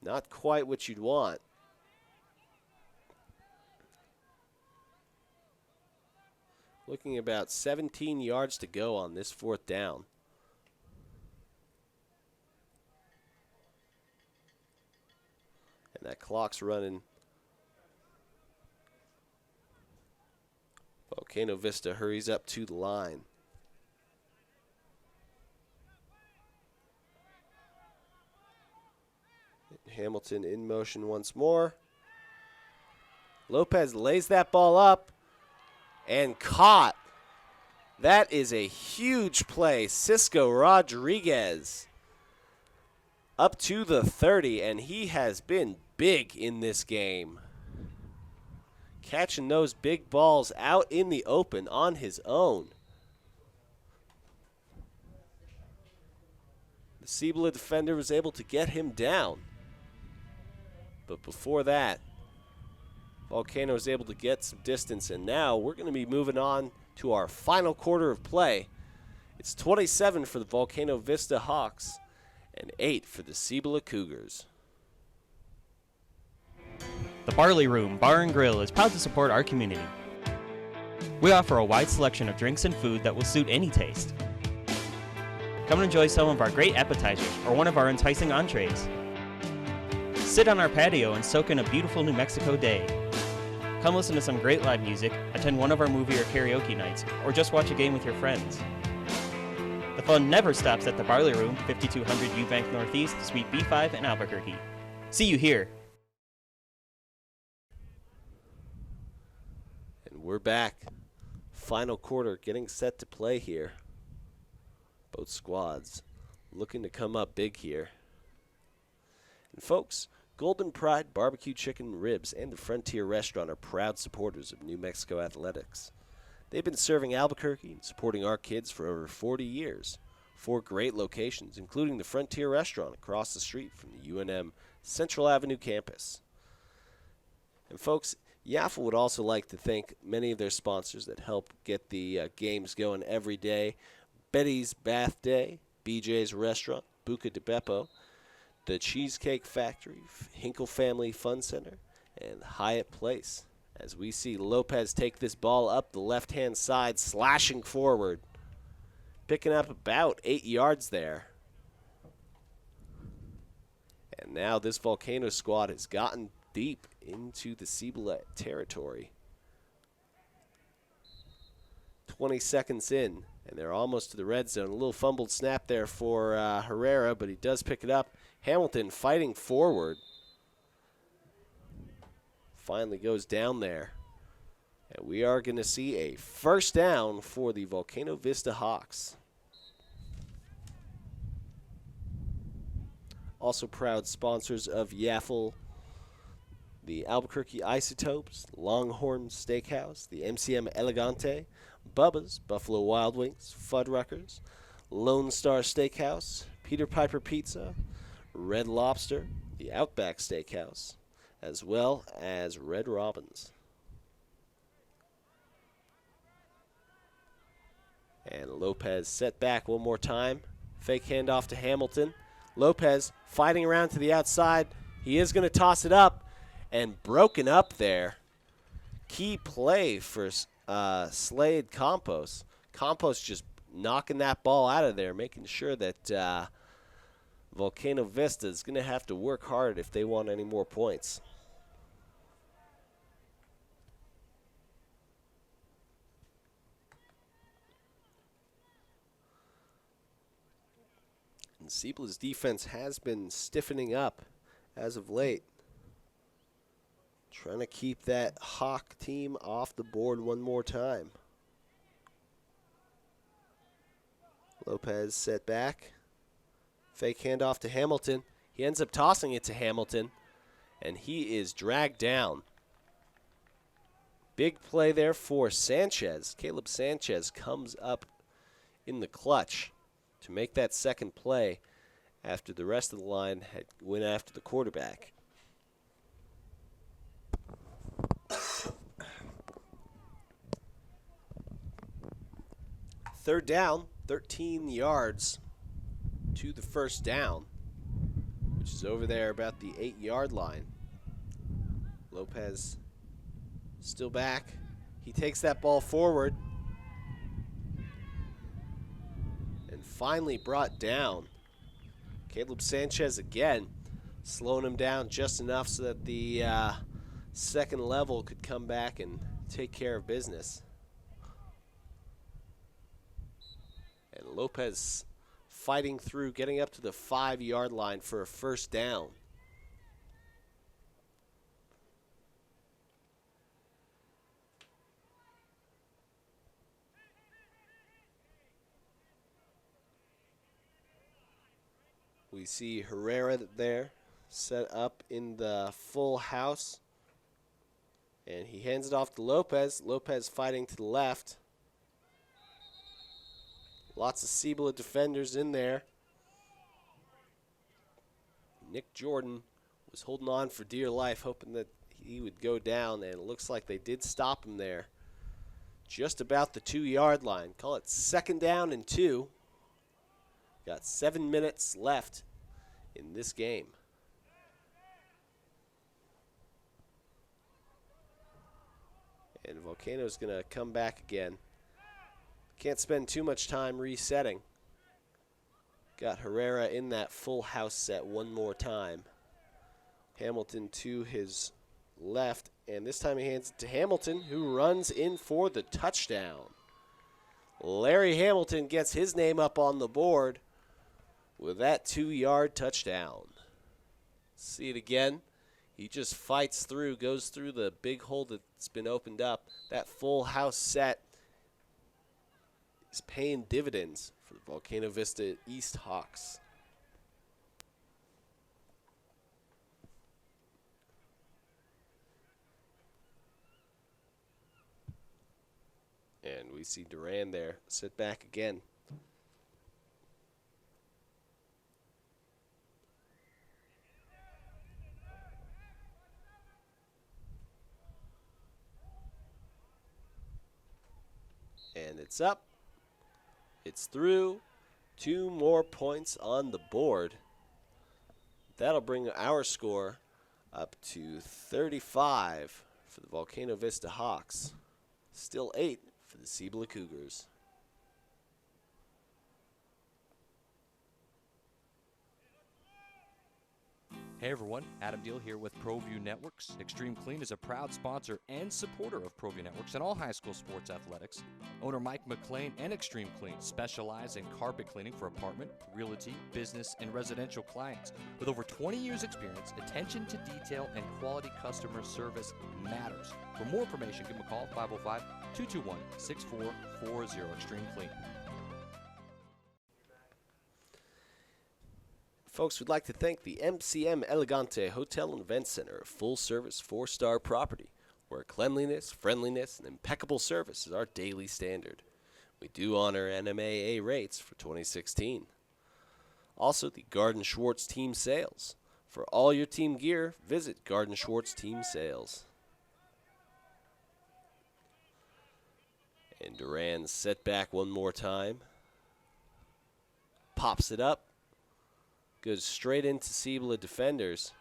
S1: not quite what you'd want. Looking about 17 yards to go on this fourth down. And that clock's running. Volcano Vista hurries up to the line. Hamilton in motion once more. Lopez lays that ball up and caught. That is a huge play. Cisco Rodriguez up to the 30, and he has been big in this game. Catching those big balls out in the open on his own. The Cibola defender was able to get him down. But before that, Volcano was able to get some distance, and now we're going to be moving on to our final quarter of play. It's 27 for the Volcano Vista Hawks and 8 for the Cibola Cougars.
S13: The Barley Room Bar and Grill is proud to support our community. We offer a wide selection of drinks and food that will suit any taste. Come and enjoy some of our great appetizers or one of our enticing entrees. Sit on our patio and soak in a beautiful New Mexico day. Come listen to some great live music, attend one of our movie or karaoke nights, or just watch a game with your friends. The fun never stops at the Barley Room, 5200 Eubank Northeast, Suite B5 in Albuquerque. See you here.
S1: And we're back. Final quarter getting set to play here. Both squads looking to come up big here. And folks, Golden Pride Barbecue Chicken Ribs and the Frontier Restaurant are proud supporters of New Mexico Athletics. They've been serving Albuquerque and supporting our kids for over 40 years. 4 great locations, including the Frontier Restaurant across the street from the UNM Central Avenue campus. And folks, YAFL would also like to thank many of their sponsors that help get the games going every day. Betty's Bath Day, BJ's Restaurant, Buca de Beppo, the Cheesecake Factory, Hinkle Family Fun Center, and Hyatt Place. As we see Lopez take this ball up the left-hand side, slashing forward, picking up about 8 yards there. And now this Volcano squad has gotten deep into the Cibola territory. 20 seconds in, and they're almost to the red zone. A little fumbled snap there for Herrera, but he does pick it up. Hamilton fighting forward. Finally goes down there. And we are going to see a first down for the Volcano Vista Hawks. Also proud sponsors of YAFL, the Albuquerque Isotopes, Longhorn Steakhouse, the MCM Elegante, Bubba's, Buffalo Wild Wings, Fuddruckers, Lone Star Steakhouse, Peter Piper Pizza, Red Lobster, the Outback Steakhouse, as well as Red Robin's. And Lopez set back one more time. Fake handoff to Hamilton. Lopez fighting around to the outside. He is going to toss it up, and broken up there. Key play for Slade Campos. Campos just knocking that ball out of there, making sure that Volcano Vista is going to have to work hard if they want any more points. And Cibola's defense has been stiffening up as of late. Trying to keep that Hawk team off the board one more time. Lopez set back. Fake handoff to Hamilton. He ends up tossing it to Hamilton, and he is dragged down. Big play there for Sanchez. Caleb Sanchez comes up in the clutch to make that second play after the rest of the line had went after the quarterback. Third down, 13 yards to the first down, which is over there about the 8-yard line. Lopez still back. He takes that ball forward and finally brought down. Caleb Sanchez again, slowing him down just enough so that the second level could come back and take care of business. And Lopez fighting through, getting up to the 5-yard line for a first down. We see Herrera there, set up in the full house. And he hands it off to Lopez. Lopez fighting to the left. Lots of Cibola defenders in there. Nick Jordan was holding on for dear life, hoping that he would go down, and it looks like they did stop him there. Just about the 2-yard line. Call it second down and 2. Got 7 minutes left in this game. And Volcano's going to come back again. Can't spend too much time resetting. Got Herrera in that full house set one more time. Hamilton to his left, and this time he hands it to Hamilton, who runs in for the touchdown. Larry Hamilton gets his name up on the board with that 2-yard touchdown. See it again. He just fights through, goes through the big hole that's been opened up. That full house set is paying dividends for the Volcano Vista East Hawks. And we see Duran there sit back again. And it's up. It's through. 2 more points on the board. That'll bring our score up to 35 for the Volcano Vista Hawks. Still 8 for the Cibola Cougars.
S3: Hey everyone, Adam Deal here with ProView Networks. Extreme Clean is a proud sponsor and supporter of ProView Networks and all high school sports athletics. Owner Mike McLean and Extreme Clean specialize in carpet cleaning for apartment, realty, business, and residential clients. With over 20 years experience, attention to detail and quality customer service matters. For more information, give them a call, 505-221-6440, Extreme Clean.
S1: Folks, we'd like to thank the MCM Elegante Hotel and Event Center, a full-service 4-star property where cleanliness, friendliness, and impeccable service is our daily standard. We do honor NMAA rates for 2016. Also, the Garden Schwartz Team Sales. For all your team gear, visit Garden Schwartz Team Sales. And Duran set back one more time. Pops it up. Goes straight into Cibola defenders.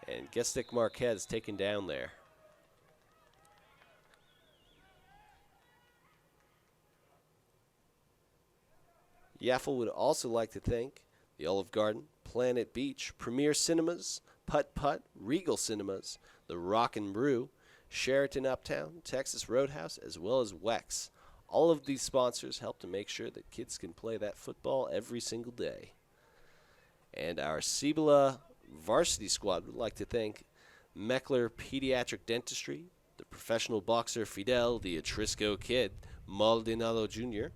S1: And Gestic Marquez taken down there. YAFL would also like to thank the Olive Garden, Planet Beach, Premier Cinemas, Putt Putt, Regal Cinemas, the Rock and Brew, Sheraton Uptown, Texas Roadhouse, as well as Wex. All of these sponsors help to make sure that kids can play that football every single day. And our Cibola varsity squad would like to thank Meckler Pediatric Dentistry, the professional boxer Fidel, the Atrisco Kid, Maldonado Jr.,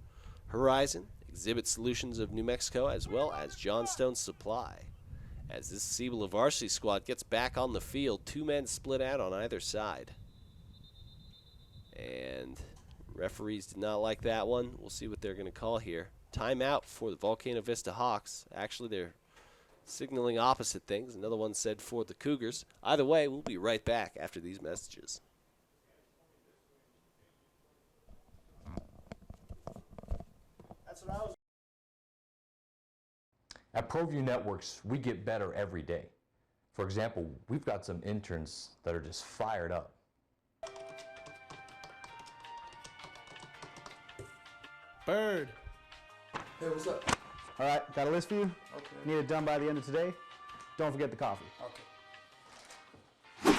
S1: Horizon, Exhibit Solutions of New Mexico, as well as Johnstone Supply. As this Cibola varsity squad gets back on the field, 2 men split out on either side. And referees did not like that one. We'll see what they're going to call here. Timeout for the Volcano Vista Hawks. Actually, they're signaling opposite things. Another one said for the Cougars. Either way, we'll be right back after these messages.
S8: That's what I was.
S4: At ProView Networks, we get better every day. For example, we've got some interns that are just fired up.
S6: Bird.
S5: Hey, what's up?
S6: All right, got a list for you?
S5: Okay.
S6: Need it done by the end of today. Don't forget the coffee.
S5: Okay.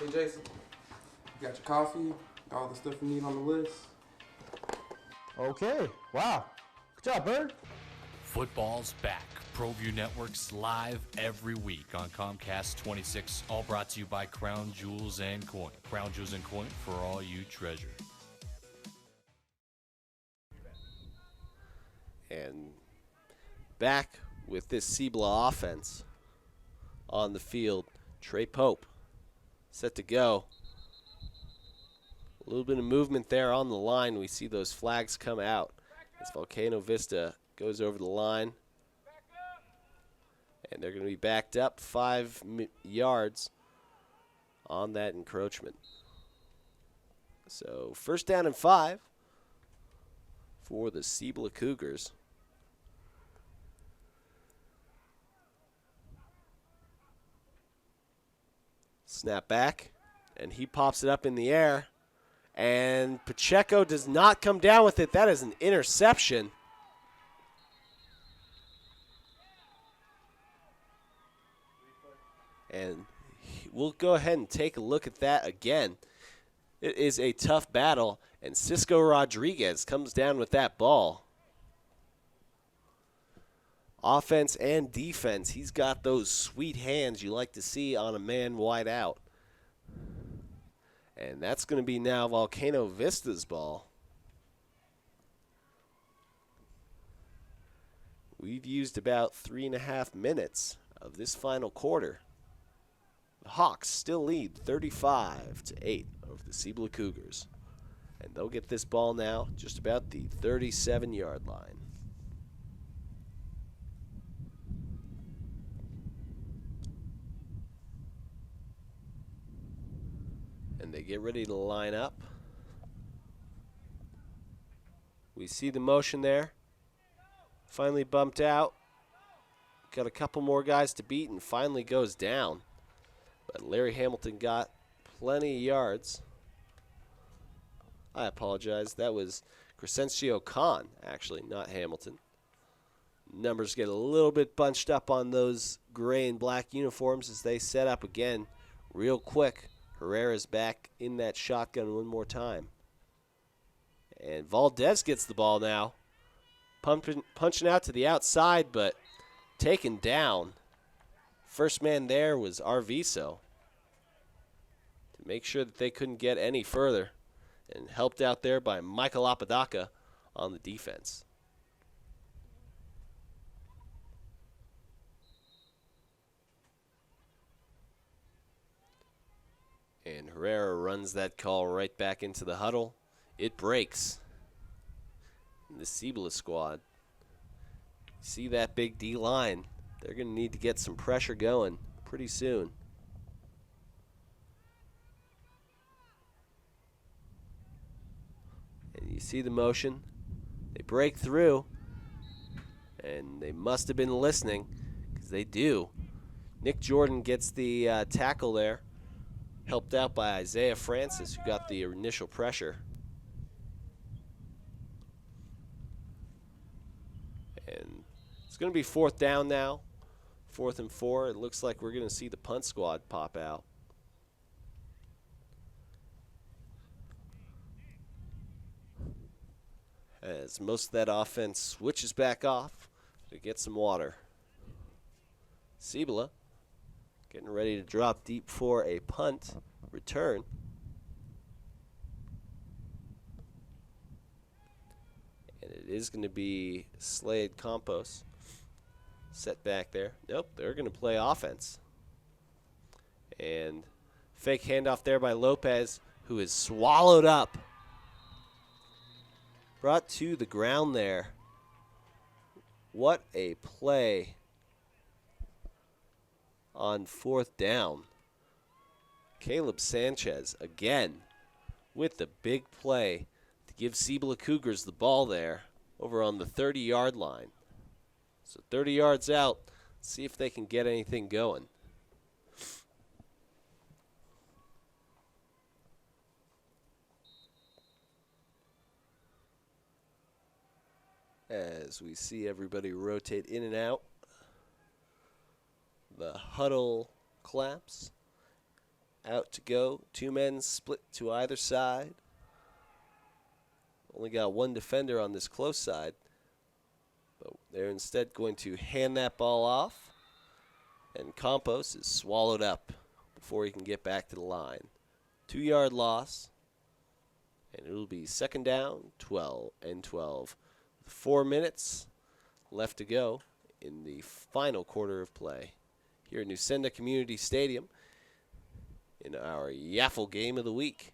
S5: Hey, Jason. You got your coffee, all the stuff you need on the list.
S6: Okay. Wow. Good job, Bird.
S3: Football's back. ProView Networks live every week on Comcast 26. All brought to you by Crown Jewels and Coin. Crown Jewels and Coin for all you treasure.
S1: And back with this Cibola offense on the field. Trey Pope set to go. A little bit of movement there on the line. We see those flags come out as Volcano Vista goes over the line. And they're going to be backed up 5 yards on that encroachment. So 1st down and 5 for the Cibola Cougars. Snap back, and he pops it up in the air. And Pacheco does not come down with it. That is an interception. And we'll go ahead and take a look at that again. It is a tough battle, and Cisco Rodriguez comes down with that ball. Offense and defense, he's got those sweet hands you like to see on a man wide out. And that's going to be now Volcano Vista's ball. We've used about 3.5 minutes of this final quarter. The Hawks still lead 35-8 over the Cibola Cougars. And they'll get this ball now just about the 37-yard line. And they get ready to line up. We see the motion there. Finally bumped out. Got a couple more guys to beat and finally goes down. But Larry Hamilton got plenty of yards. I apologize. That was Crescencio Khan, actually, not Hamilton. Numbers get a little bit bunched up on those gray and black uniforms as they set up again real quick. Herrera's back in that shotgun one more time. And Valdez gets the ball now. Punching out to the outside, but taken down. First man there was Arviso to make sure that they couldn't get any further. And helped out there by Michael Apodaca on the defense. And Herrera runs that call right back into the huddle. It breaks. And the Cibola squad. See that big D line. They're going to need to get some pressure going pretty soon. And you see the motion. They break through. And they must have been listening, because they do. Nick Jordan gets the tackle there. Helped out by Isaiah Francis, who got the initial pressure. And it's going to be 4th down now. 4th and 4. It looks like we're going to see the punt squad pop out. As most of that offense switches back off to get some water. Cibola getting ready to drop deep for a punt return. And it is going to be Slade Campos set back there. Nope, they're going to play offense. And fake handoff there by Lopez, who is swallowed up. Brought to the ground there. What a play on 4th down. Caleb Sanchez again with the big play to give Cibola Cougars the ball there over on the 30-yard line. So 30 yards out. See if they can get anything going. As we see everybody rotate in and out. The huddle collapse. Out to go. 2 men split to either side. Only got 1 defender on this close side. But they're instead going to hand that ball off. And Campos is swallowed up before he can get back to the line. 2-yard loss. And it'll be 2nd down, 12 and 12. 4 minutes left to go in the final quarter of play here at Nusenda Community Stadium in our YAFL game of the week.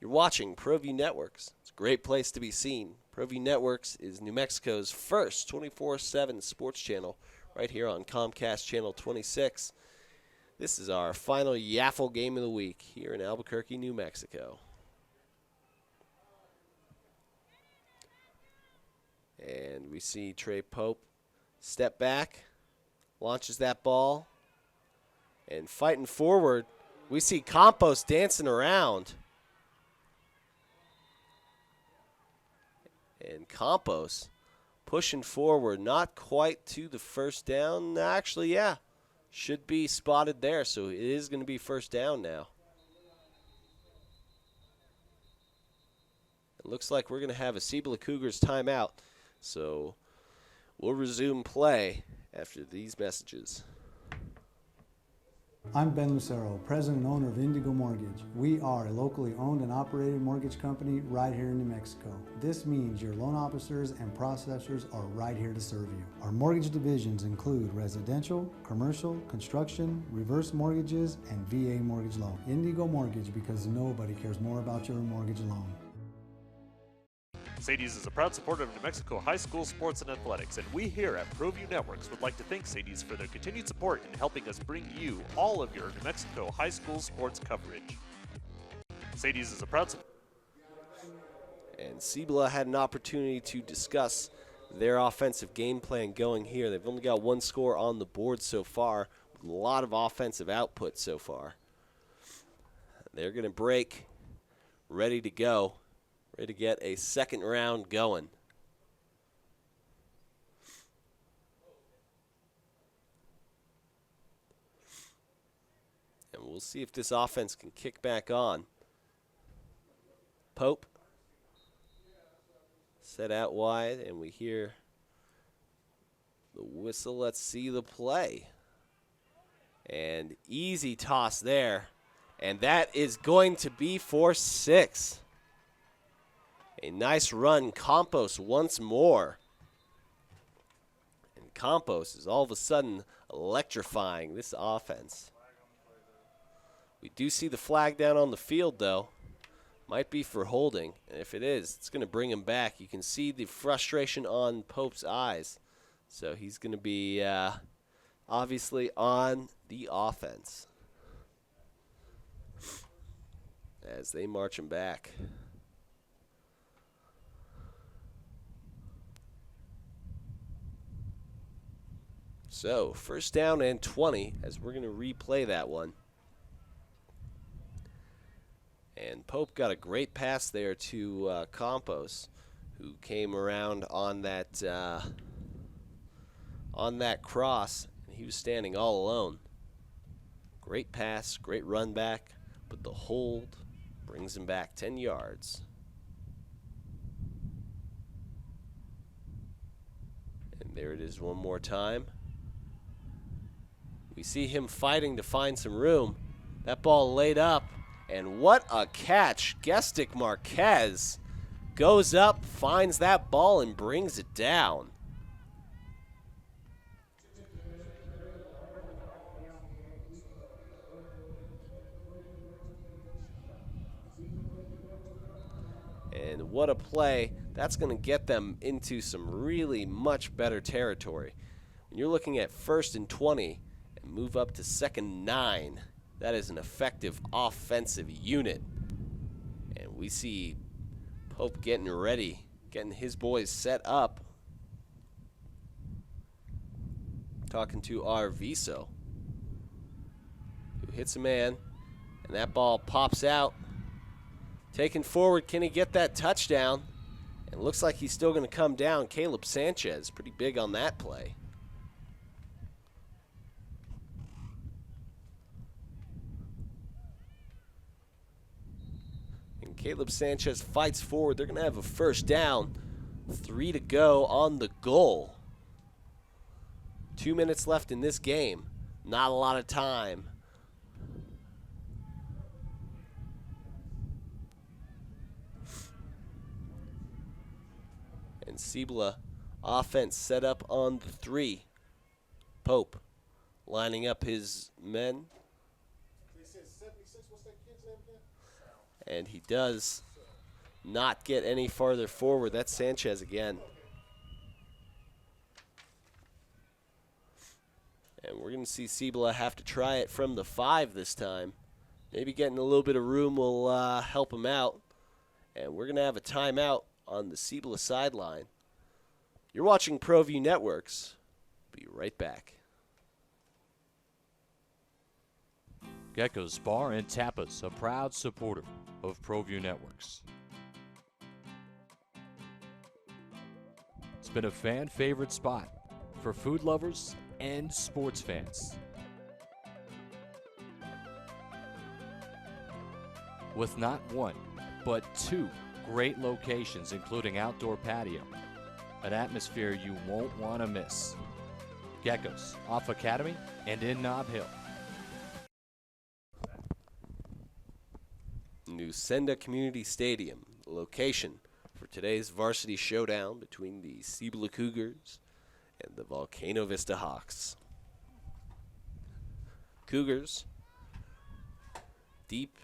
S1: You're watching ProView Networks. It's a great place to be seen. ProView Networks is New Mexico's first 24/7 sports channel right here on Comcast Channel 26. This is our final YAFL game of the week here in Albuquerque, New Mexico. And we see Trey Pope step back, launches that ball, and fighting forward, we see Campos dancing around. And Campos pushing forward, not quite to the 1st down. Actually, yeah, should be spotted there, so it is going to be 1st down now. It looks like we're going to have a Cibola Cougars timeout. So we'll resume play after these messages.
S8: I'm Ben Lucero, president and owner of Indigo Mortgage. We are a locally owned and operated mortgage company right here in New Mexico. This means your loan officers and processors are right here to serve you. Our mortgage divisions include residential, commercial, construction, reverse mortgages, and VA mortgage loan. Indigo Mortgage, because nobody cares more about your mortgage loan.
S14: Sadie's is a proud supporter of New Mexico high school sports and athletics, and we here at ProView Networks would like to thank Sadie's for their continued support in helping us bring you all of your New Mexico high school sports coverage. Sadie's is a proud supporter.
S1: And Cibola had an opportunity to discuss their offensive game plan going here. They've only got one score on the board so far, with a lot of offensive output so far. They're going to break, ready to go. Ready to get a second round going. And we'll see if this offense can kick back on. Pope set out wide, and we hear the whistle. Let's see the play. And easy toss there. And that is going to be for 6. A nice run, Campos once more. And Campos is all of a sudden electrifying this offense. We do see the flag down on the field, though. Might be for holding. And if it is, it's going to bring him back. You can see the frustration on Pope's eyes. So he's going to be obviously on the offense as they march him back. So, first down and 20, as we're going to replay that one. And Pope got a great pass there to Campos, who came around on that cross, and he was standing all alone. Great pass, great run back, but the hold brings him back 10 yards. And there it is one more time. We see him fighting to find some room. That ball laid up, and what a catch. Gestic Marquez goes up, finds that ball, and brings it down. And what a play. That's going to get them into some really much better territory. When you're looking at 1st and 20, move up to 2nd and 9. That is an effective offensive unit. And we see Pope getting ready, getting his boys set up. Talking to Arviso, who hits a man, and that ball pops out. Taken forward, can he get that touchdown? And it looks like he's still going to come down. Caleb Sanchez, pretty big on that play. Caleb Sanchez fights forward. They're going to have a first down. 3 to go on the goal. 2 minutes left in this game. Not a lot of time. And Cibola offense set up on the 3. Pope lining up his men. And he does not get any farther forward. That's Sanchez again. And we're going to see Cibola have to try it from the 5 this time. Maybe getting a little bit of room will help him out. And we're going to have a timeout on the Cibola sideline. You're watching ProView Networks. Be right back.
S3: Geckos Bar and Tapas, a proud supporter of ProView Networks. It's been a fan favorite spot for food lovers and sports fans. With not one, but 2 great locations, including outdoor patio, an atmosphere you won't want to miss. Geckos, off Academy and in Nob Hill.
S1: new Senda Community Stadium, the location for today's varsity showdown between the Cibola Cougars and the Volcano Vista Hawks. Cougars deep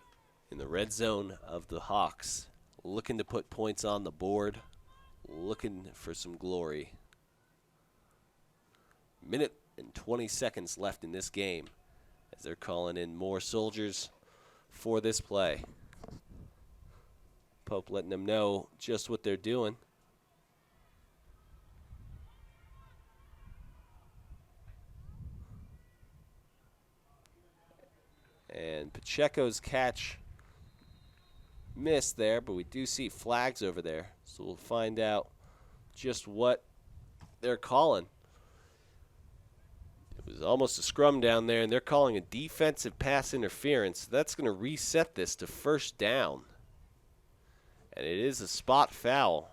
S1: in the red zone of the Hawks, looking to put points on the board, looking for some glory. Minute and 20 seconds left in this game as they're calling in more soldiers for this play. Pope letting them know just what they're doing. And Pacheco's catch missed there, but we do see flags over there. So we'll find out just what they're calling. It was almost a scrum down there, and they're calling a defensive pass interference. That's going to reset this to first down. And it is a spot foul.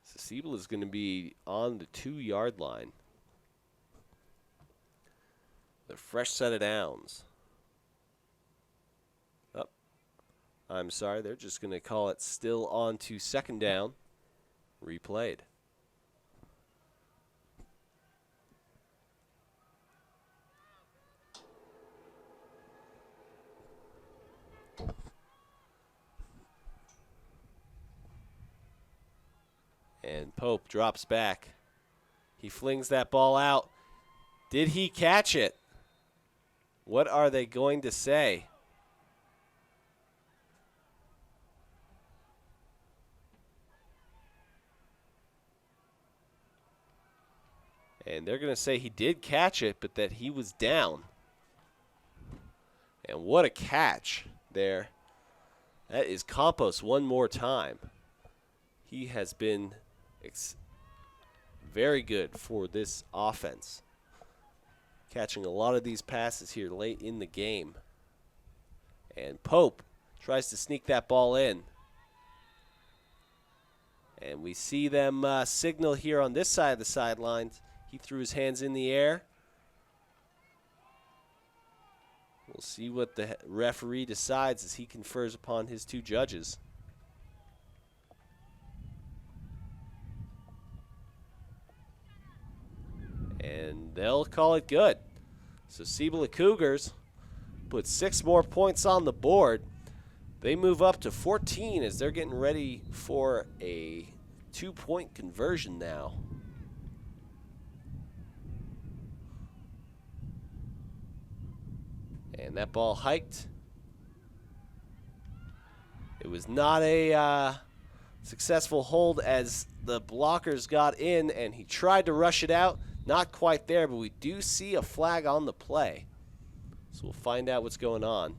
S1: So Cibola is going to be on the 2-yard line. The fresh set of downs. I'm sorry, they're just going to call it still on to second down. Replayed. And Pope drops back. He flings that ball out. Did he catch it? What are they going to say? And they're going to say he did catch it, but that he was down. And what a catch there. That is Campos one more time. He has been very good for this offense. Catching a lot of these passes here late in the game. And Pope tries to sneak that ball in. And we see them signal here on this side of the sidelines. He threw his hands in the air. We'll see what the referee decides as he confers upon his two judges. And they'll call it good. So Cibola Cougars put 6 more points on the board. They move up to 14 as they're getting ready for a 2-point conversion now. And that ball hiked. It was not a successful hold as the blockers got in, and he tried to rush it out. Not quite there, but we do see a flag on the play. So we'll find out what's going on.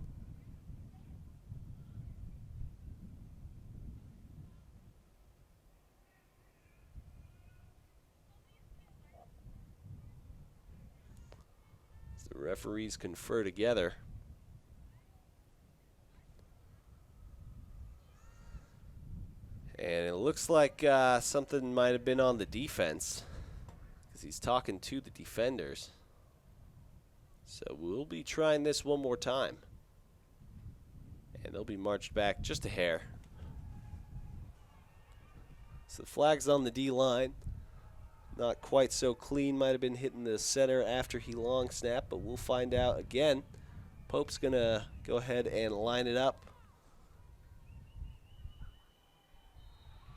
S1: The referees confer together. And it looks like something might have been on the defense, because he's talking to the defenders. So we'll be trying this one more time. And they'll be marched back just a hair. So the flag's on the D-line. Not quite so clean, might have been hitting the center after he long snapped, but we'll find out again. Pope's going to go ahead and line it up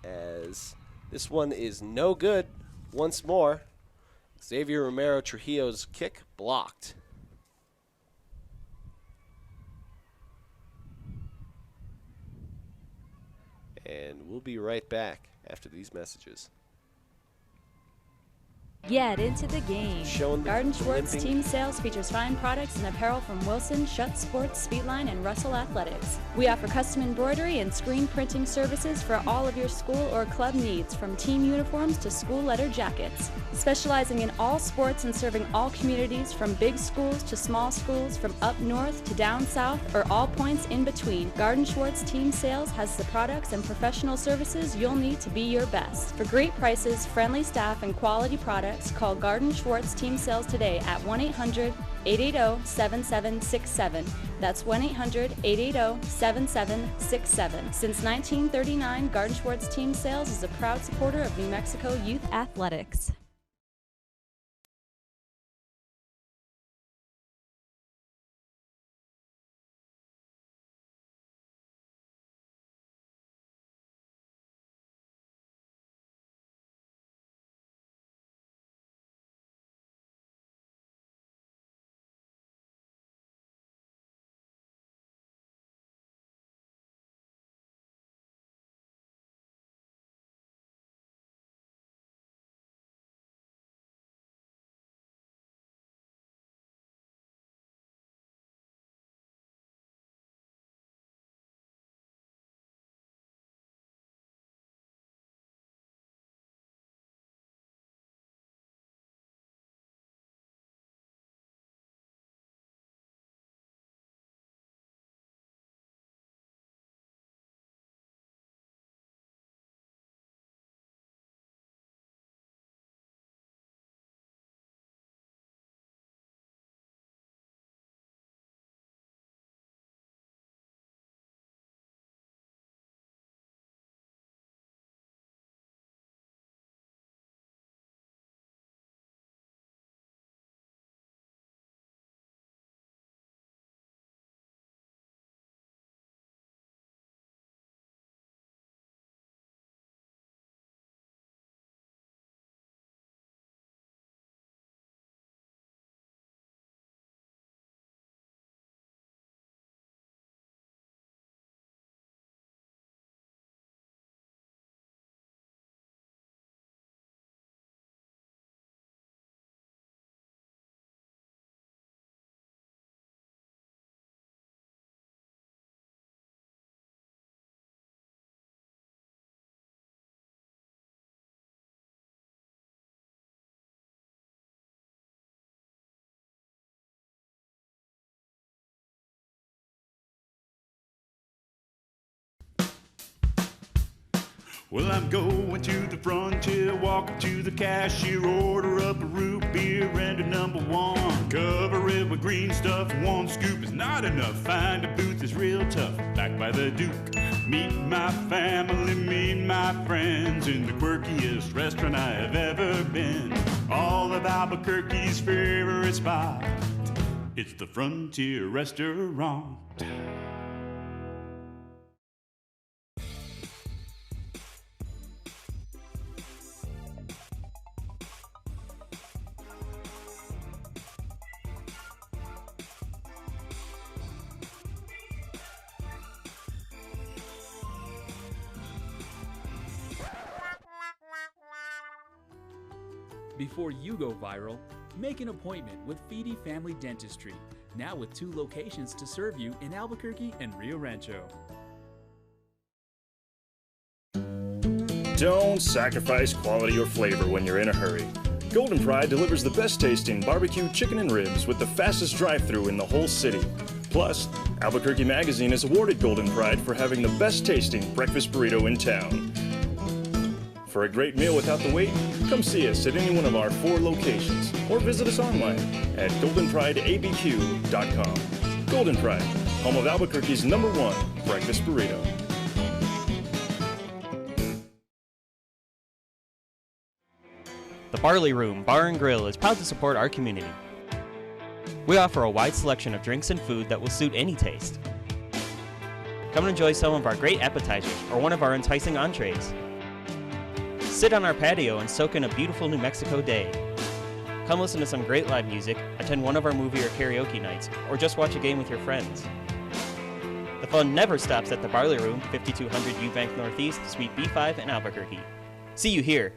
S1: as this one is no good once more. Xavier Romero Trujillo's kick blocked. And we'll be right back after these messages.
S9: Get into the game. Garden Schwartz
S1: limping.
S9: Team Sales features fine products and apparel from Wilson, Schutt Sports, Speedline, and Russell Athletics. We offer custom embroidery and screen printing services for all of your school or club needs, from team uniforms to school letter jackets. Specializing in all sports and serving all communities, from big schools to small schools, from up north to down south, or all points in between, Garden Schwartz Team Sales has the products and professional services you'll need to be your best. For great prices, friendly staff, and quality products, call Garden Schwartz Team Sales today at 1-800-880-7767. That's 1-800-880-7767. Since 1939, Garden Schwartz Team Sales is a proud supporter of New Mexico youth athletics.
S10: Well, I'm going to the frontier, walk up to the cashier, order up a root beer and a number one. Cover it with green stuff, one scoop is not enough. Find a booth is real tough, back by the Duke. Meet my family, meet my friends in the quirkiest restaurant I have ever been. All of Albuquerque's favorite spot, it's the Frontier Restaurant.
S11: Before you go viral, make an appointment with Feedy Family Dentistry, now with 2 locations to serve you in Albuquerque and Rio Rancho.
S12: Don't sacrifice quality or flavor when you're in a hurry. Golden Pride delivers the best tasting barbecue chicken and ribs with the fastest drive-thru in the whole city. Plus, Albuquerque Magazine has awarded Golden Pride for having the best tasting breakfast burrito in town. For a great meal without the wait, come see us at any one of our 4 locations or visit us online at goldenprideabq.com. Golden Pride, home of Albuquerque's #1 breakfast burrito.
S13: The Barley Room Bar and Grill is proud to support our community. We offer a wide selection of drinks and food that will suit any taste. Come and enjoy some of our great appetizers or one of our enticing entrees. Sit on our patio and soak in a beautiful New Mexico day. Come listen to some great live music, attend one of our movie or karaoke nights, or just watch a game with your friends. The fun never stops at the Barley Room, 5200 Eubank Northeast, Suite B5 in Albuquerque. See you here.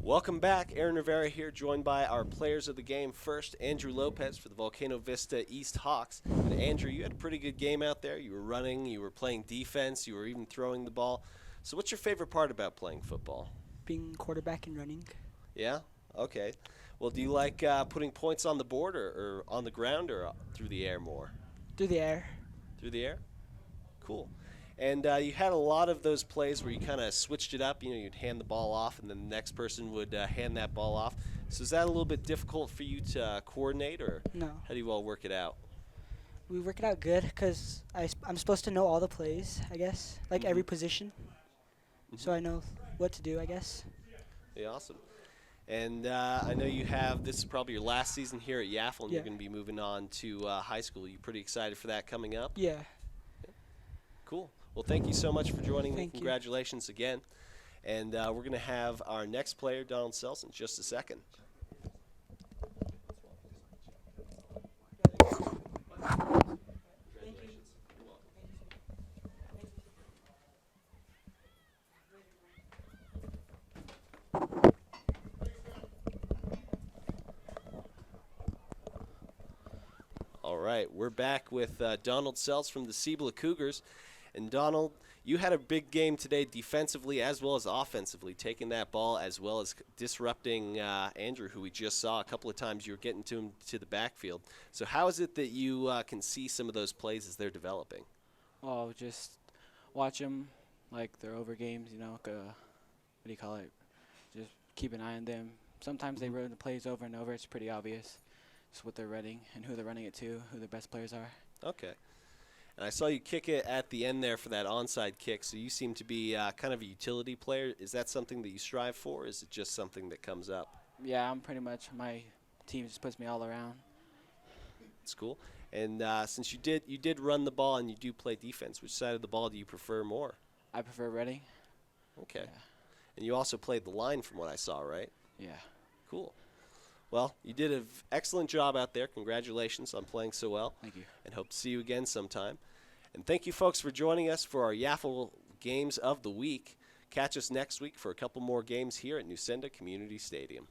S1: Welcome back. Aaron Rivera here, joined by our players of the game. First, Andrew Lopez for the Volcano Vista East Hawks. And Andrew, you had a pretty good game out there. You were running, you were playing defense, you were even throwing the ball. So what's your favorite part about playing football?
S15: Being quarterback and running.
S1: Yeah? Okay. Well, do you like putting points on the board or on the ground or through the air more?
S15: Through the air.
S1: Through the air? Cool. And you had a lot of those plays where you kind of switched it up. You know, you'd hand the ball off, and then the next person would hand that ball off. So is that a little bit difficult for you to coordinate, or
S15: No.
S1: how do you all work it out?
S15: We work it out good because I'm supposed to know all the plays, I guess, like every position. So I know what to do, I guess.
S1: Yeah, awesome. And I know you have, this is probably your last season here at YAFL, and you're going to be moving on to high school. You pretty excited for that coming up?
S15: Yeah.
S1: Cool. Well, thank you so much for joining me.
S15: Thank you.
S1: Congratulations again. And we're going to have our next player, Donald Sells, in just a second. All right, we're back with Donald Sells from the Cibola Cougars. And Donald, you had a big game today defensively as well as offensively, taking that ball as well as disrupting Andrew, who we just saw a couple of times. You were getting to him to the backfield. So how is it that you can see some of those plays as they're developing?
S49: Oh, just watch them like they're over games, you know, what do you call it? Just keep an eye on them. Sometimes they run the plays over and over. It's pretty obvious. It's what they're running and who they're running it to, who their best players are.
S1: Okay. And I saw you kick it at the end there for that onside kick, so you seem to be kind of a utility player. Is that something that you strive for, or is it just something that comes up?
S49: Yeah, I'm pretty much, my team just puts me all around.
S1: That's cool. And since you did run the ball and you do play defense, which side of the ball do you prefer more?
S49: I prefer running.
S1: Okay. Yeah. And you also played the line from what I saw, right?
S49: Yeah.
S1: Cool. Well, you did an excellent job out there. Congratulations on playing so well.
S49: Thank you.
S1: And hope to see you again sometime. And thank you, folks, for joining us for our YAFL Games of the Week. Catch us next week for a couple more games here at Newsenda Community Stadium.